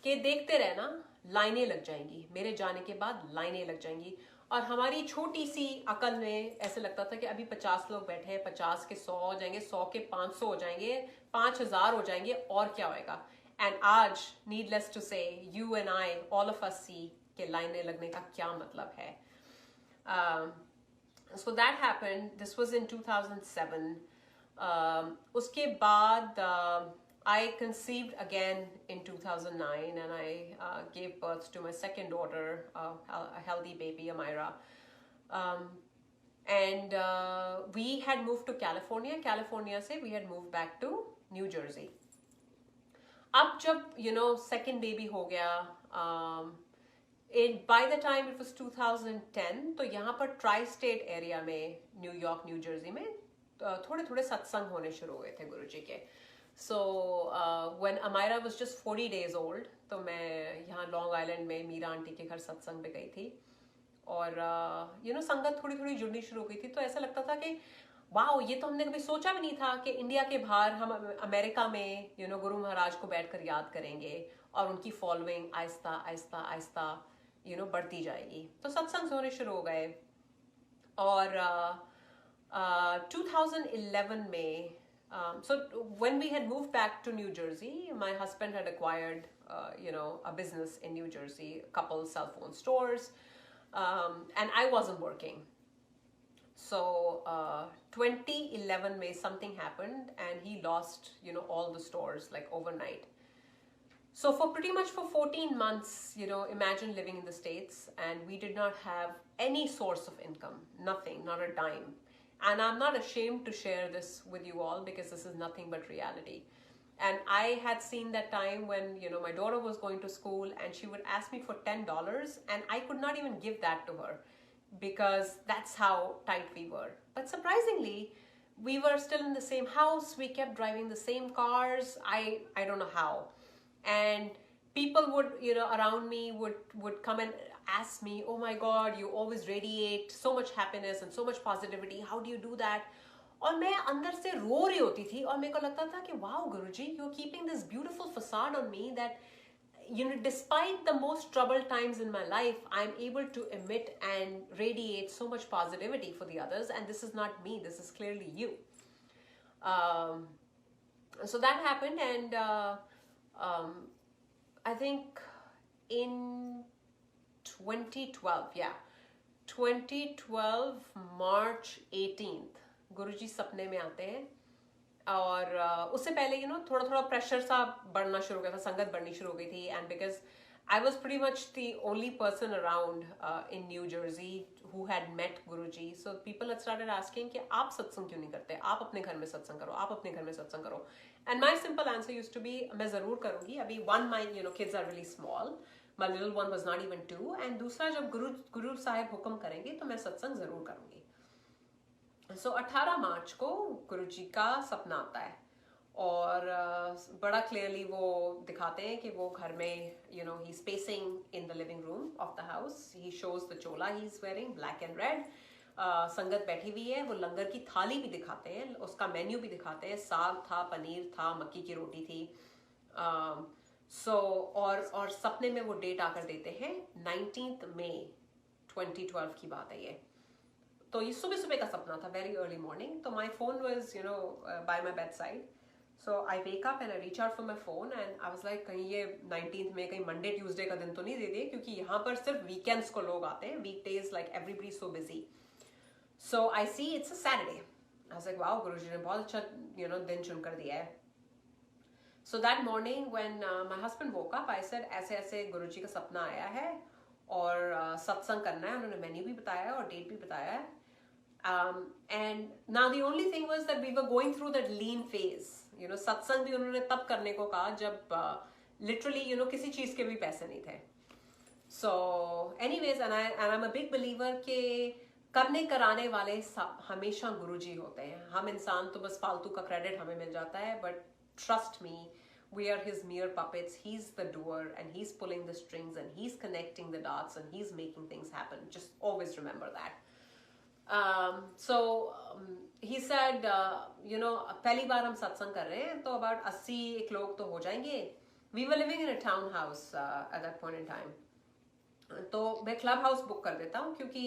कि देखते रहना, लाइनें लग जाएंगी, मेरे जाने के बाद लाइनें लग जाएंगी। और हमारी छोटी सी अकल में ऐसे लगता था कि अभी 50 लोग बैठे हैं, 50 के 100 हो जाएंगे, 100 के 500 हो जाएंगे, 5000 हो जाएंगे, और क्या होएगा। एंड आज needless to say you and I, all of us see कि लाइनें लगने का क्या मतलब है। So that happened. This was in 2007. Uske baad I conceived again in 2009, and I gave birth to my second daughter, a healthy baby, Amira. Um, and we had moved to California. California se we had moved back to New Jersey. अब जब second baby हो गया, by the time it was 2010, तो यहाँ पर tri state area में, New York, new Jersey में थोड़े थोड़े सत्संग होने शुरू हुए थे गुरुजी के। So when Amaira was just 40 days old, तो मैं यहाँ लॉन्ग आइलैंड में मीरा आंटी के घर सत्संग पे गई थी, और संगत थोड़ी थोड़ी जुड़नी शुरू हुई थी। तो ऐसा लगता था कि वाह, ये तो हमने कभी सोचा भी नहीं था कि इंडिया के बाहर हम अमेरिका में गुरु महाराज को बैठकर याद करेंगे, और उनकी फॉलोइंग आहिस्ता आहिस्ता आहिस्ता बढ़ती जाएगी। तो सत्संग होने शुरू हो गए। और 2011 में, so when we had moved back to New Jersey, my husband had acquired a business in New Jersey, a couple cell phone stores, and I wasn't working. So 2011 में something happened, and he lost all the stores like overnight. So for pretty much for 14 months, imagine living in the States, and we did not have any source of income, nothing, not a dime. And I'm not ashamed to share this with you all, because this is nothing but reality. And I had seen that time when, my daughter was going to school, and she would ask me for $10, and I could not even give that to her, because that's how tight we were. But surprisingly, we were still in the same house. We kept driving the same cars. I don't know how. And people would, around me would come and ask me, oh my God, you always radiate so much happiness and so much positivity. How do you do that? और मैं अंदर से रो रही होती थी, और मेरे को लगता था कि wow, Guruji, you're keeping this beautiful facade on me that, despite the most troubled times in my life, I'm able to emit and radiate so much positivity for the others, and this is not me, this is clearly you. So that happened, and I think in 2012, 2012 March 18th, गुरुजी सपने में आते हैं, और उससे पहले थोड़ा थोड़ा pressure सा बढ़ना शुरू हो गया था, संगत बढ़नी शुरू हो गई थी, and because I was pretty much the only person around in new Jersey who had met Guruji, so people had started asking कि आप सत्संग क्यों नहीं करते, आप अपने घर में सत्संग करो, आप अपने घर में सत्संग करो। And my simple answer used to be, मैं जरूर करूँगी। अभी one, my kids are really small, my little one was not even 2, and दूसरा जब गुरु साहिब हुक्म करेंगे तो मैं सत्संग जरूर करूँगी। So 18 मार्च को गुरुजी का सपना आता है, और बड़ा क्लियरली वो दिखाते हैं कि वो घर में he is pacing in the living room of the house. He shows the Chola he is wearing, black and red. संगत बैठी हुई है, वो लंगर की थाली भी दिखाते हैं, उसका मेन्यू भी दिखाते हैं, साग था, पनीर था, मक्की की रोटी थी। और सपने में वो डेट आकर देते हैं 19 मई 2012 की बात है ये। तो ये सुबह सुबह का सपना था, वेरी अर्ली मॉर्निंग। तो my phone was by my bedside, so I wake up and I reach out for my phone, and I was like, कहीं ये 19th में कहीं मंडे ट्यूसडे का दिन तो नहीं दे दे, क्योंकि यहाँ पर सिर्फ वीकेंड्स को लोग आते हैं, weekdays like everybody so busy. So I see it's a Saturday. I was like, wow, गुरुजी ने बहुत अच्छा दिन चुन कर दिया है। So that morning when my husband woke up, I said, ऐसे ऐसे गुरुजी का सपना आया है, और सत्संग करना है, उन्होंने मेन्यू भी बताया और डेट भी बताया है। And now the only thing was that we were going through that lean phase. सत्संग भी उन्होंने तब करने को कहा जब लिटरली किसी चीज के भी पैसे नहीं थे। So anyways, and I am a big believer कि करने कराने वाले हमेशा गुरुजी होते हैं। हम इंसान तो बस फालतू का क्रेडिट हमें मिल जाता है, but trust me, we are his mere puppets. He's the doer, and he's pulling the strings, and he's connecting the dots, and he's making things happen. Just always remember that. He said, पहली बार हम सत्संग कर रहे हैं, तो about 80 लोग तो हो जाएंगे, We were living in a townhouse at that point in time. तो मैं क्लब हाउस बुक कर देता हूँ क्योंकि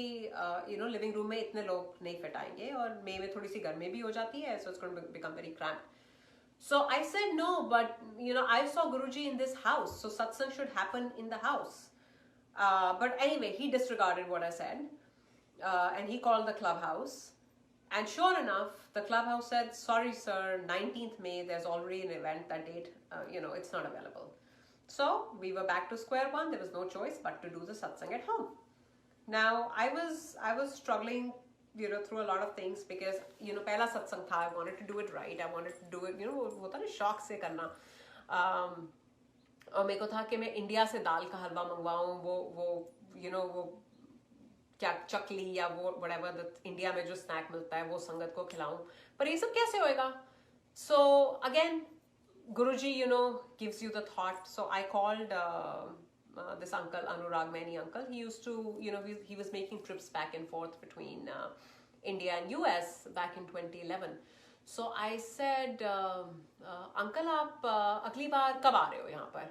लिविंग रूम में इतने लोग नहीं फिट आएंगे और मई में थोड़ी सी गर्मी भी हो जाती है, so it's going to become very cramped. So I said no, but I saw Guruji in this house, so satsang should happen in the house. But anyway, he disregarded what I said, and he called the clubhouse. And sure enough, the clubhouse said, "Sorry, sir, 19th May. There's already an event. That date, it's not available." So we were back to square one. There was no choice but to do the satsang at home. Now I was struggling, through a lot of things because पहला सत्संग था. I wanted to do it right. I wanted to do it, होता ना शौक से करना. और मेरे को था कि मैं इंडिया से दाल का हलवा मंगवाऊं, वो क्या चकली या वो whatever इंडिया में जो स्नैक मिलता है वो संगत को खिलाऊं. पर ये सब कैसे होएगा? So again, Guruji, gives you the thought. So I called this uncle, Anurag Maini uncle. He used to, he was making trips back and forth between India and US back in 2011. So I said, uncle, आप अगली बार कब आ रहे हो यहाँ पर?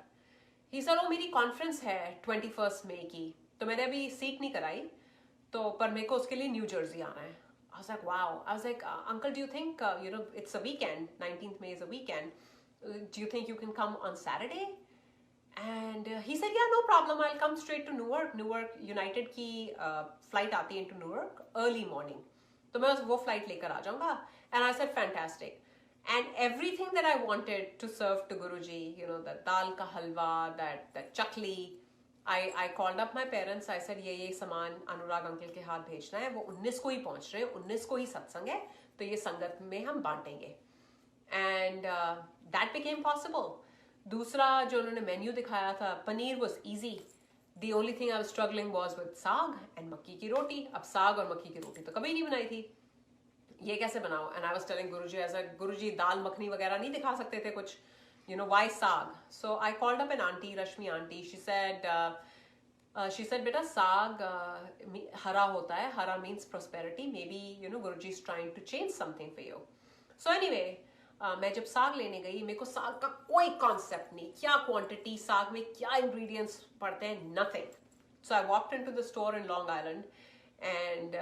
He said, मेरी conference है 21st मई की, तो मैंने अभी सीट नहीं कराई, तो पर मेरे को उसके लिए न्यू जर्सी आना है. I was like, wow. I was like, uncle, do you think, it's a weekend, 19th May is a weekend. Do you think you can come on Saturday? And he said, yeah, no problem. I'll come straight to Newark. Newark United की flight आती है into Newark early morning. तो मैं वो flight लेकर आ जाऊँगा. And I said, fantastic. And everything that I wanted to serve to Guruji, that dal ka halwa, that chakli, I called up my parents. I said, ये सामान अनुराग uncle के हाथ भेजना है. वो 19 को ही पहुँच रहे हैं. 19 को ही सत्संग है. तो ये संगत में हम बांटेंगे. And that became possible. दूसरा जो उन्होंने मेन्यू दिखाया था, paneer was easy. The only thing I was struggling was with साग and मक्की की रोटी. अब साग और मक्की की रोटी तो कभी नहीं बनाई थी. ये कैसे बनाओ? And I was telling Guruji, as a Guruji, दाल मखनी वगैरह नहीं दिखा सकते थे कुछ. Why साग? So I called up an auntie, Rashmi auntie. She said, बेटा साग हरा होता है. हरा means prosperity. Maybe Guruji is trying to change something for you. So anyway, मैं जब साग लेने गई, मेरे को साग का कोई कॉन्सेप्ट नहीं, क्या क्वांटिटी, साग में क्या इंग्रेडिएंट्स पड़ते हैं, nothing. So I walked into the store in long island and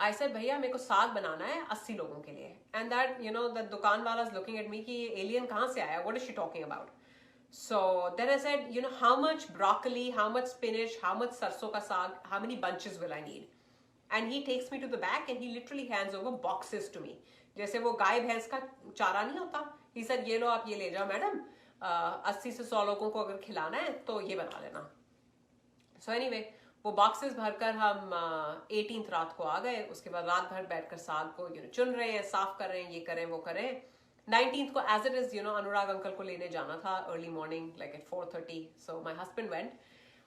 I said, भैया मेरे को साग बनाना है 80 लोगों के लिए. एंड दैट द दुकान वाला इज लुकिंग एट मी कि ये एलियन कहाँ से आया, what is she talking about. So then I said, how much broccoli, how much spinach, how much sarson ka saag, how many bunches will I need? And he takes me to the back and he literally hands over boxes to me. जैसे वो गाय भैंस का चारा नहीं होता. He said, ये लो, आप ये ले जाओ मैडम, 80 से 100 लोगों को अगर खिलाना है तो ये बना लेना. So anyway, वो बॉक्सेस भरकर हम 18th रात को आ गए. उसके बाद रात भर बैठकर साग को चुन रहे हैं, साफ कर रहे हैं, ये करें वो करें. 19th को as it is Anurag uncle को लेने जाना था early morning, like at 4:30. So my husband went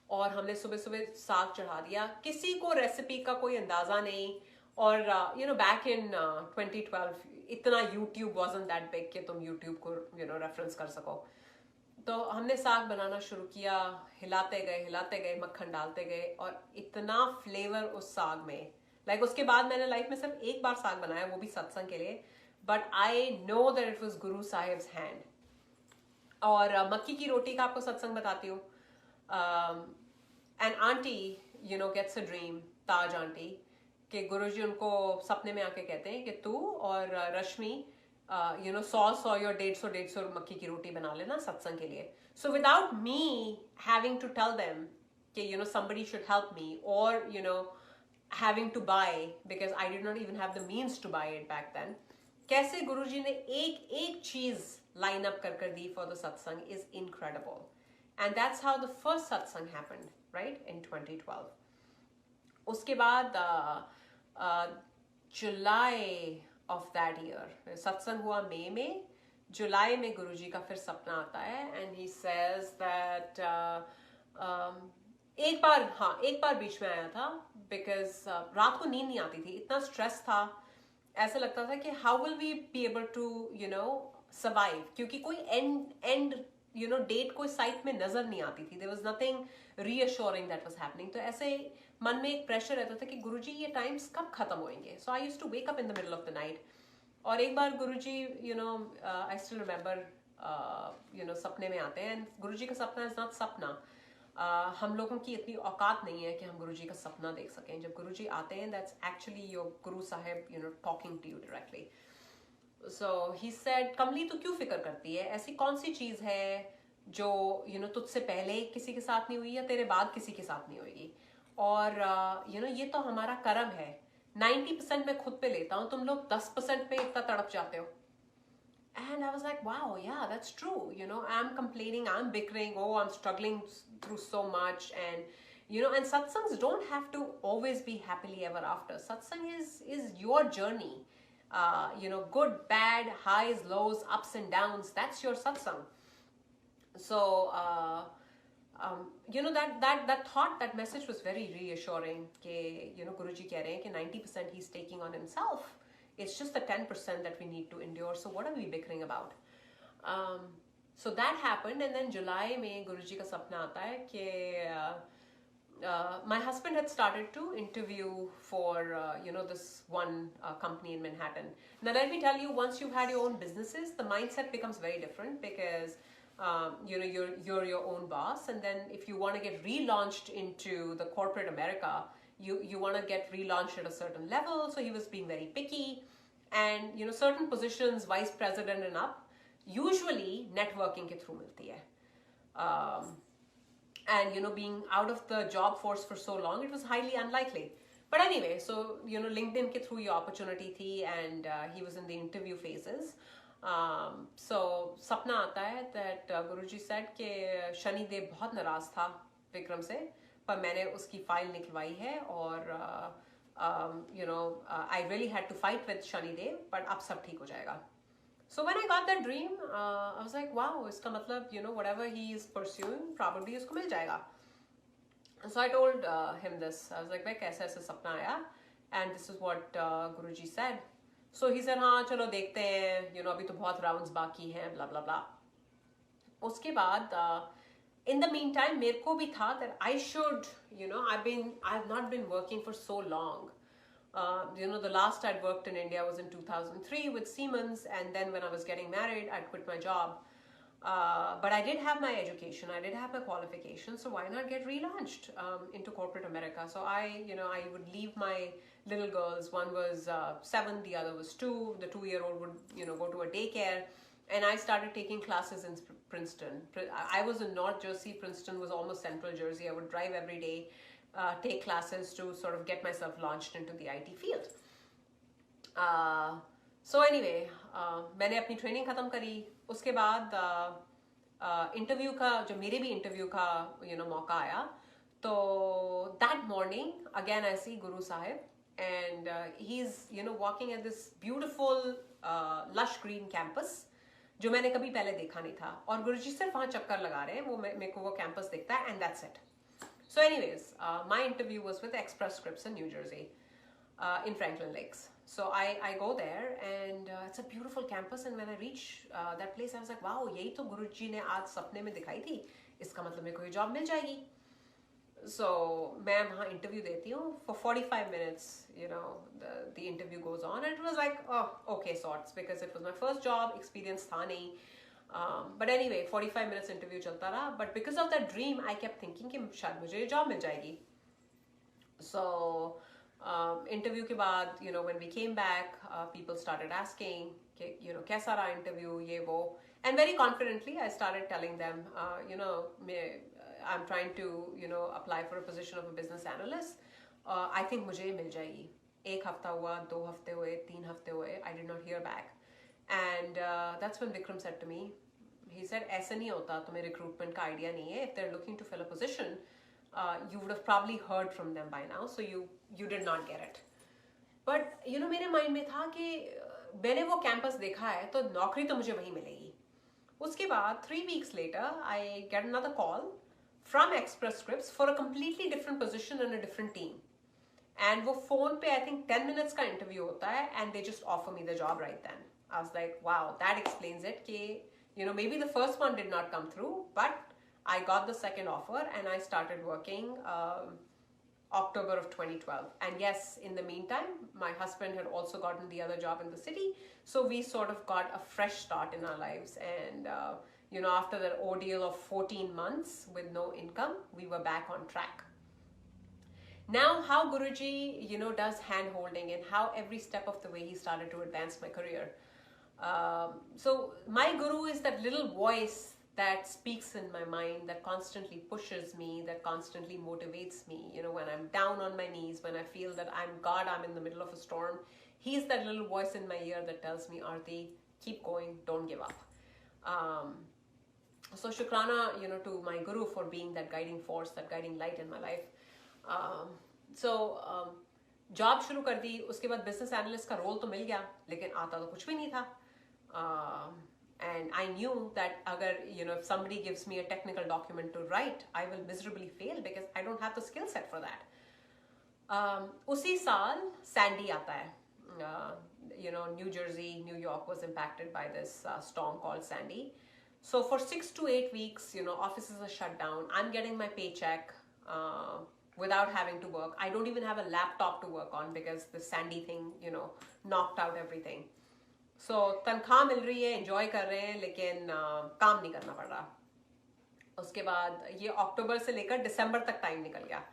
और हमने सुबह सुबह साग चढ़ा दिया. किसी को रेसिपी का कोई अंदाजा नहीं. और बैक इन 2012 इतना यूट्यूब wasn't that big कि तुम यूट्यूब को रेफरेंस कर सको. तो हमने साग बनाना शुरू किया, हिलाते गए, मक्खन डालते गए और इतना फ्लेवर उस साग में. लाइक उसके बाद मैंने लाइफ में सिर्फ एक बार साग बनाया, वो भी सत्संग के लिए. But I know that it was Guru Sahib's hand. और मक्की की रोटी का आपको सत्संग बताती हूँ. An aunty gets a dream, Taj aunty, कि गुरुजी उनको सपने में आके कहते हैं कि तू और रश्मि 100 या 150 मक्की की रोटी बना लेना सत्संग के लिए. So without me having to tell them कि somebody should help me, or having to buy, because I did not even have the means to buy it back then. कैसे गुरुजी ने एक चीज लाइन अप कर दी फॉर द सत्संग is incredible. And that's how the first सत्संग happened, right, इन 2012. उसके बाद July of that year सत्संग हुआ मई में. जुलाई में गुरुजी का फिर सपना आता है एंड ही सेज दैट एक बार बीच में आया था, बिकॉज रात को नींद नहीं आती थी, इतना स्ट्रेस था. ऐसा लगता था कि how will we be able to survive, क्योंकि कोई एंड डेट कोई साइट में नजर नहीं आती थी. There was nothing reassuring that was happening. तो ऐसे मन में एक प्रेशर रहता था कि गुरुजी ये टाइम्स कब खत्म होंगे. So I used to wake up in the middle of the night. और एक बार गुरुजी आई स्टिल रिमेंबर सपने में आते हैं. एंड गुरुजी का सपना इज नॉट सपना. हम लोगों की इतनी औकात नहीं है कि हम गुरुजी का सपना देख सकें. जब गुरुजी आते हैं, that's actually your Guru Sahib talking to you directly. So he said, कमली तू क्यों फिक्र करती है? ऐसी कौन सी चीज है जो तुझसे पहले किसी के साथ नहीं हुई या तेरे बाद किसी के साथ नहीं होगी? और ये तो हमारा कर्म है. 90% मैं खुद पे लेता हूँ, तुम लोग 10% पे इतना तड़प जाते हो. And I was like, wow, yeah, that's true. I'm complaining, I'm bickering, oh, I'm struggling through so much. And satsangs don't have to always be happily ever after. Satsang is your journey. Good, bad, highs, lows, ups and downs. That's your satsang. So, that thought, that message was very reassuring. कि Guruji कह रहे हैं कि 90% he's taking on himself. It's just the 10% that we need to endure. So what are we bickering about? So that happened, and then July में Guruji का सपना आता है कि my husband had started to interview for this one company in Manhattan. Now let me tell you, once you've had your own businesses, the mindset becomes very different because you're your own boss, and then if you want to get relaunched into the corporate America, you want to get relaunched at a certain level. So he was being very picky, and certain positions, vice president and up, usually networking के through मिलती है. And being out of the job force for so long, it was highly unlikely. But anyway, so LinkedIn के through ये opportunity थी, and he was in the interview phases. So सपना आता है that Guruji said कि शनि देव बहुत नाराज था विक्रम से, पर मैंने उसकी फाइल निकलवाई है और I really had to fight with Shani Dev, but अब सब ठीक हो जाएगा. So when I got that dream, I was like, wow, इसका मतलब whatever he is pursuing, probably उसको मिल जाएगा. So I told him this. I was like, भाई कैसे ऐसे सपना आया? And this is what Guruji said. So he said, हाँ चलो देखते हैं, अभी तो बहुत rounds बाकी हैं, blah blah blah. उसके बाद in the meantime, मेरे को भी था that I should, I've not been working for so long. The last I'd worked in India was in 2003 with Siemens, and then when I was getting married, I'd quit my job. But I did have my education, I did have my qualifications, so why not get relaunched into corporate America? So I would leave my little girls. One was 7, the other was 2. The 2-year-old would, go to a daycare. And I started taking classes in Princeton. I was in North Jersey. Princeton was almost Central Jersey. I would drive every day, take classes to sort of get myself launched into the IT field. So anyway, मैंने अपनी training ख़त्म करी. उसके बाद interview का, जो मेरे भी इंटरव्यू का मौका आया, तो that morning again I see Guru Sahib, and he's walking at this beautiful lush green campus जो मैंने कभी पहले देखा नहीं था, और गुरुजी सिर्फ वहाँ चक्कर लगा रहे हैं, वो मेरे को वो कैंपस दिखता है, and that's it. So anyways, my interview was with Express Scripts in New Jersey, in Franklin Lakes. So I go there, and it's a beautiful campus, and when I reach that place, I was like, wow, यही तो गुरुजी ने आज सपने में दिखाई थी, इसका मतलब मेरे को ये जॉब मिल जाएगी. So मैं वहाँ इंटरव्यू देती हूँ. For 45 minutes, the interview goes on, and it was like, oh, okay, sorts, because it was my first job, experience था नहीं. But anyway, 45 minutes interview चलता रहा. But because of that dream, I kept thinking कि शायद मुझे ये job मिल जाएगी. So interview के बाद, when we came back, people started asking कि कैसा रहा interview, ये वो, and very confidently I started telling them, I'm trying to apply for a position of a business analyst. I think मुझे मिल जाएगी. 1 हफ्ता हुआ, 2 हफ्ते हुए, 3 हफ्ते हुए, I did not hear back. And that's when Vikram said to me, he said, ऐसा नहीं होता, तुम्हें recruitment का idea नहीं है. If they're looking to fill a position, you would have probably heard from them by now, so you did not get it. But मेरे mind में था कि मैंने वो campus देखा है, तो नौकरी तो मुझे वहीं मिलेगी. उसके बाद 3 weeks later, I get another call from Express Scripts for a completely different position and a different team. And वो phone पे I think 10 minutes का interview होता है, and they just offer me the job right then. I was like, wow, that explains it. कि maybe the first one did not come through, but I got the second offer, and I started working October of 2012. And yes, in the meantime, my husband had also gotten the other job in the city. So we sort of got a fresh start in our lives. And, after that ordeal of 14 months with no income, we were back on track. Now, how Guruji, does hand holding and how every step of the way he started to advance my career. So my Guru is that little voice that speaks in my mind, that constantly pushes me, that constantly motivates me. When I'm down on my knees, when I feel that I'm in the middle of a storm, he's that little voice in my ear that tells me, Aarti, keep going, don't give up. So Shukrana, to my Guru for being that guiding force, that guiding light in my life. Job शुरू कर दी, उसके बाद business analyst का role तो मिल गया, लेकिन आता तो कुछ भी नहीं था. And I knew that agar, if somebody gives me a technical document to write, I will miserably fail because I don't have the skill set for that. उसी साल Sandy आता है. New Jersey, New York was impacted by this storm called Sandy. So for 6 to 8 weeks, offices are shut down. I'm getting my paycheck without having to work. I don't even have a laptop to work on because the Sandy thing, knocked out everything. So तनख्वाह मिल रही है, enjoy कर रहे हैं, लेकिन काम नहीं करना पड़ रहा. उसके बाद ये अक्टूबर से लेकर दिसंबर तक टाइम निकल गया.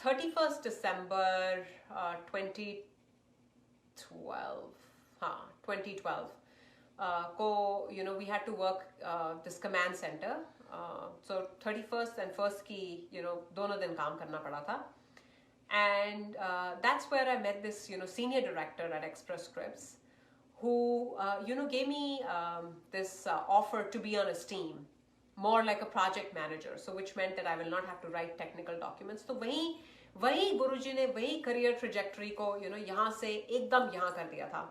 31st December 2012 को we had to work this command center. So 31st and 1st की दोनों दिन काम करना पड़ा था. And that's where I met this senior director at Express Scripts, who gave me this offer to be on his team, more like a project manager, so which meant that I will not have to write technical documents. तो वही गुरुजी ने वही career trajectory को यहाँ से एकदम यहाँ कर दिया था.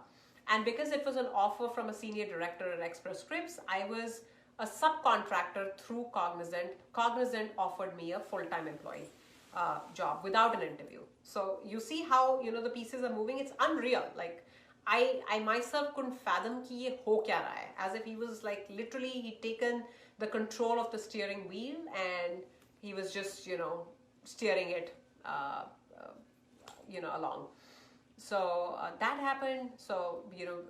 And because it was an offer from a senior director at Express Scripts, I was a subcontractor through Cognizant. Cognizant offered me a full-time employee job without an interview. So you see how the pieces are moving. It's unreal. Like I myself couldn't fathom कि ये हो क्या रहा है. As if he was like literally he'd taken the control of the steering wheel and he was just steering it along. So that happened. So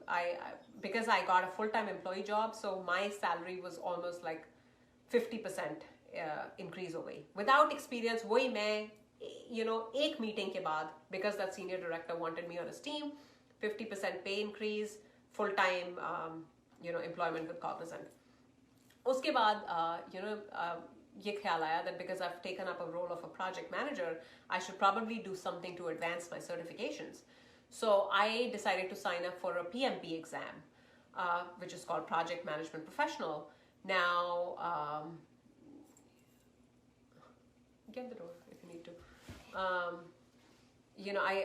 I because I got a full-time employee job, so my salary was almost like 50% increase हो गई. Without experience, वही मैं एक meeting के बाद, because that senior director wanted me on his team, 50% pay increase, full-time employment with Cognizant. उसके बाद ये ख्याल आया that because I've taken up a role of a project manager, I should probably do something to advance my certifications. So I decided to sign up for a PMP exam, which is called Project Management Professional. Now, get the door if you need to.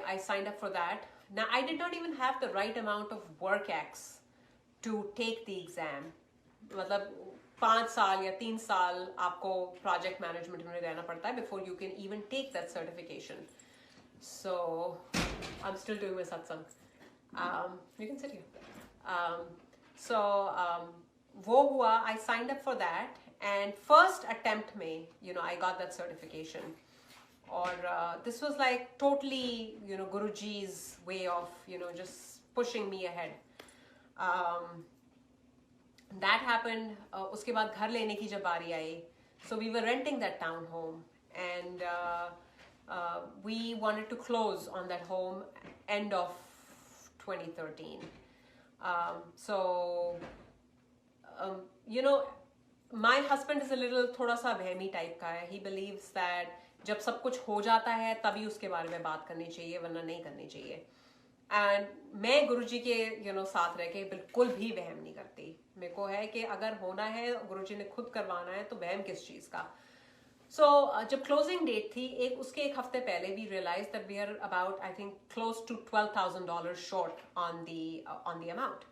I signed up for that. Now, I did not even have the right amount of work X to take the exam. मतलब 5 साल या 3 साल आपको project management में रहना पड़ता है before you can even take that certification. So I'm still doing my satsang. You can sit here. वो हुआ, I signed up for that, and first attempt में I got that certification. Or this was like totally Guruji's way of just pushing me ahead. That happened. उसके बाद घर लेने की जब बारी आई, so we were renting that town home, and we wanted to close on that home end of 2013. My husband is a little थोड़ा सा वहमी type का है. He believes that जब सब कुछ हो जाता है तभी उसके बारे में बात करनी चाहिए, वरना नहीं करनी चाहिए. एंड मैं गुरुजी के साथ रह के बिल्कुल भी वहम नहीं करती. मेरे को है कि अगर होना है, गुरुजी ने खुद करवाना है, तो वहम किस चीज़ का. सो जब क्लोजिंग डेट थी, उसके एक हफ्ते पहले we realise that we are about I think close to $12,000 short on the amount.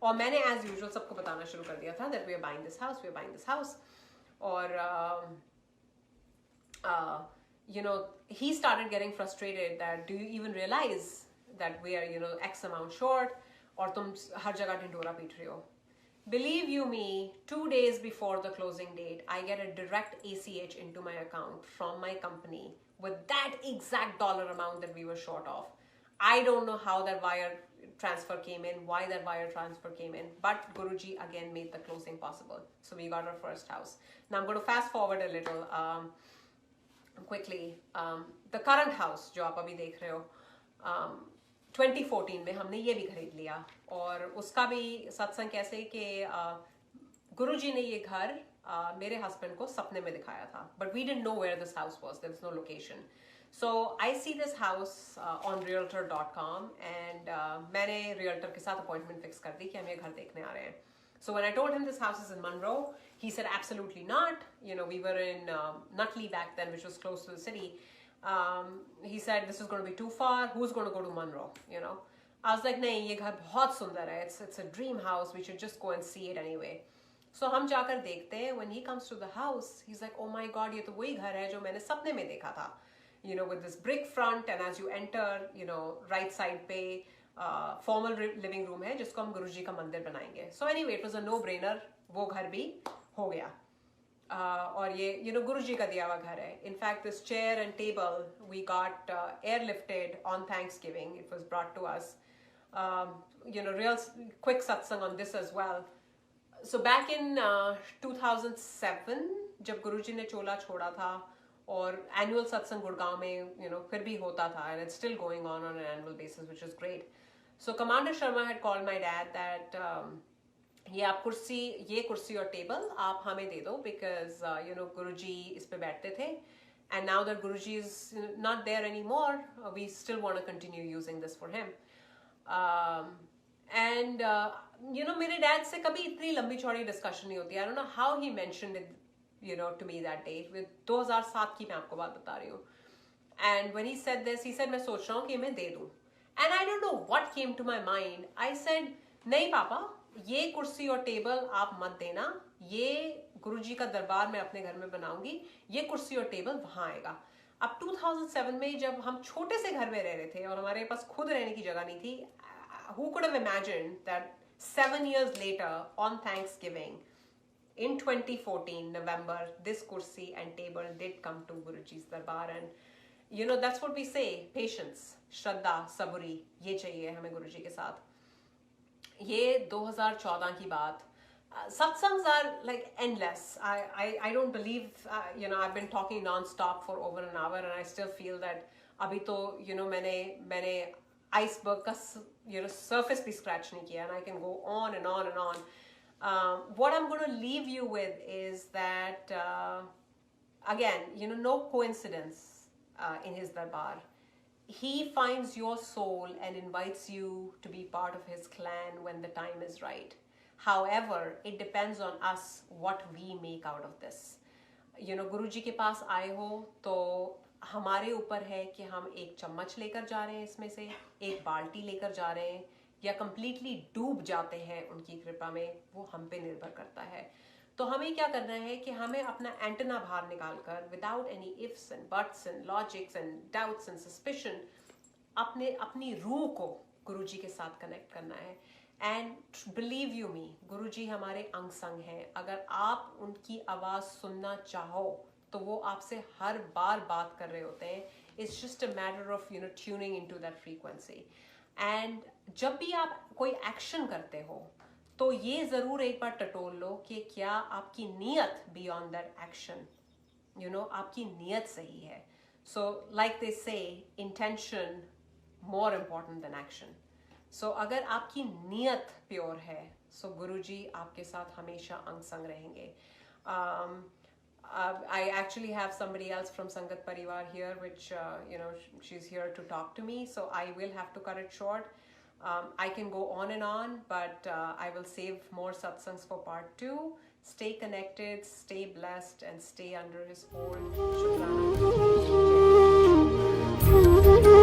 और मैंने एज यूजुअल सबको बताना शुरू कर दिया था that we are buying this house. और he started getting frustrated that do you even realize that we are X amount short, और तुम हर जगह ढिंढोरा पीट रहे हो. Believe you me, 2 days before the closing date, I get a direct ACH into my account from my company with that exact dollar amount that we were short of. I don't know how that wire transfer came in, why that wire transfer came in, but Guruji again made the closing possible. So we got our first house. Now I'm going to fast forward a little quickly. The current house जो आप अभी देख रहे हो, 2014 में हमने ये भी खरीद लिया, और उसका भी सत्संग कैसे कि गुरुजी ने ये घर मेरे हस्बैंड को सपने में दिखाया था, but we didn't know where this house was. There was no location. So I see this house on realtor.com, and मैंने realtor के साथ appointment fix कर दी कि हम ये घर देखने आ रहे हैं. So when I told him this house is in Monroe, he said absolutely not. You know, we were in Nutley back then, which was close to the city. He said this is going to be too far. Who's going to go to Monroe? You know, I was like, नहीं, ये घर बहुत सुंदर है. It's a dream house. We should just go and see it anyway. So हम जाकर देखते हैं. When he comes to the house, he's like, oh my God, ये तो वही घर है जो मैंने सपने में देखा था. You know, with this brick front, and as you enter, you know, right side पे formal living room है जिसको हम गुरुजी का मंदिर बनाएंगे. So anyway, it was a no-brainer. वो घर भी हो गया. और ये, you know, गुरुजी का दिया हुआ घर है. In fact, this chair and table we got airlifted on Thanksgiving. It was brought to us. You know, real quick satsang on this as well. So back in 2007, जब गुरुजी ने चोला छोड़ा था, और एनुअल सत्संग गुड़गांव में, you know, फिर भी होता था, and it's still going on an annual basis, which is great. So Commander Sharma had called my dad that ये कुर्सी और टेबल आप हमें दे दो, because you know, गुरुजी इस पे बैठते थे, and now that Guruji is not there anymore, we still want to continue using this for him. And you know, मेरे dad से कभी इतनी लंबी चौड़ी discussion नहीं होती. I don't know how he mentioned it, you know, to me that day. 2007 की मैं आपको बात बता रही हूँ. And when he said this, he said मैं सोच रहा हूँ कि मैं दे दूँ. And I don't know what came to my mind. I said, नहीं पापा, ये कुर्सी और टेबल आप मत देना. ये गुरुजी का दरबार मैं अपने घर में बनाऊंगी. ये कुर्सी और टेबल वहाँ आएगा. अब 2007 में जब हम छोटे से घर में रह रहे थे और हमारे पास खुद रहने की जगह नहीं थी, who could have imagined that 7 years later on Thanksgiving in 2014 November, this kursi and table did come to Guruji's darbar. And you know, that's what we say, patience, shraddha, saburi, ये चाहिए हमें गुरुजी के साथ. ये 2014 की बात. Satsangs are like endless. I don't believe, you know, I've been talking non-stop for over an hour, and I still feel that अभी तो, you know, मैंने iceberg का, you know, surface भी scratch नहीं किया, and I can go on and on and on. What I'm going to leave you with is that, again, you know, no coincidence in his darbar. He finds your soul and invites you to be part of his clan when the time is right. However, it depends on us what we make out of this. You know, गुरुजी के पास आए हो तो हमारे ऊपर है कि हम एक चम्मच लेकर जा रहे हैं इसमें से, एक बाल्टी लेकर जा रहे हैं, या completely डूब जाते हैं उनकी कृपा में, वो हम पे निर्भर करता है. तो हमें क्या करना है कि हमें अपना एंटेना बाहर निकाल कर, without any ifs and buts and logics and doubts and suspicion, अपनी रूह को गुरुजी के साथ कनेक्ट करना है. And believe you me, गुरुजी हमारे अंग संग हैं. अगर आप उनकी आवाज़ सुनना चाहो तो वो आपसे हर बार बात कर रहे होते हैं. It's just a matter of, you know, tuning into that frequency. And जब भी आप कोई एक्शन करते हो तो ये ज़रूर एक बार टटोल लो कि क्या आपकी नीयत beyond that action, you know, आपकी नीयत सही है. So like they say, intention more important than action. So अगर आपकी नीयत प्योर है, so गुरुजी आपके साथ हमेशा अंग संग रहेंगे. I actually have somebody else from Sangat Parivar here, which, you know, she's here to talk to me, so I will have to cut it short. I can go on and on, but I will save more satsangs for part 2. Stay connected, stay blessed, and stay under his hold. Shukrana.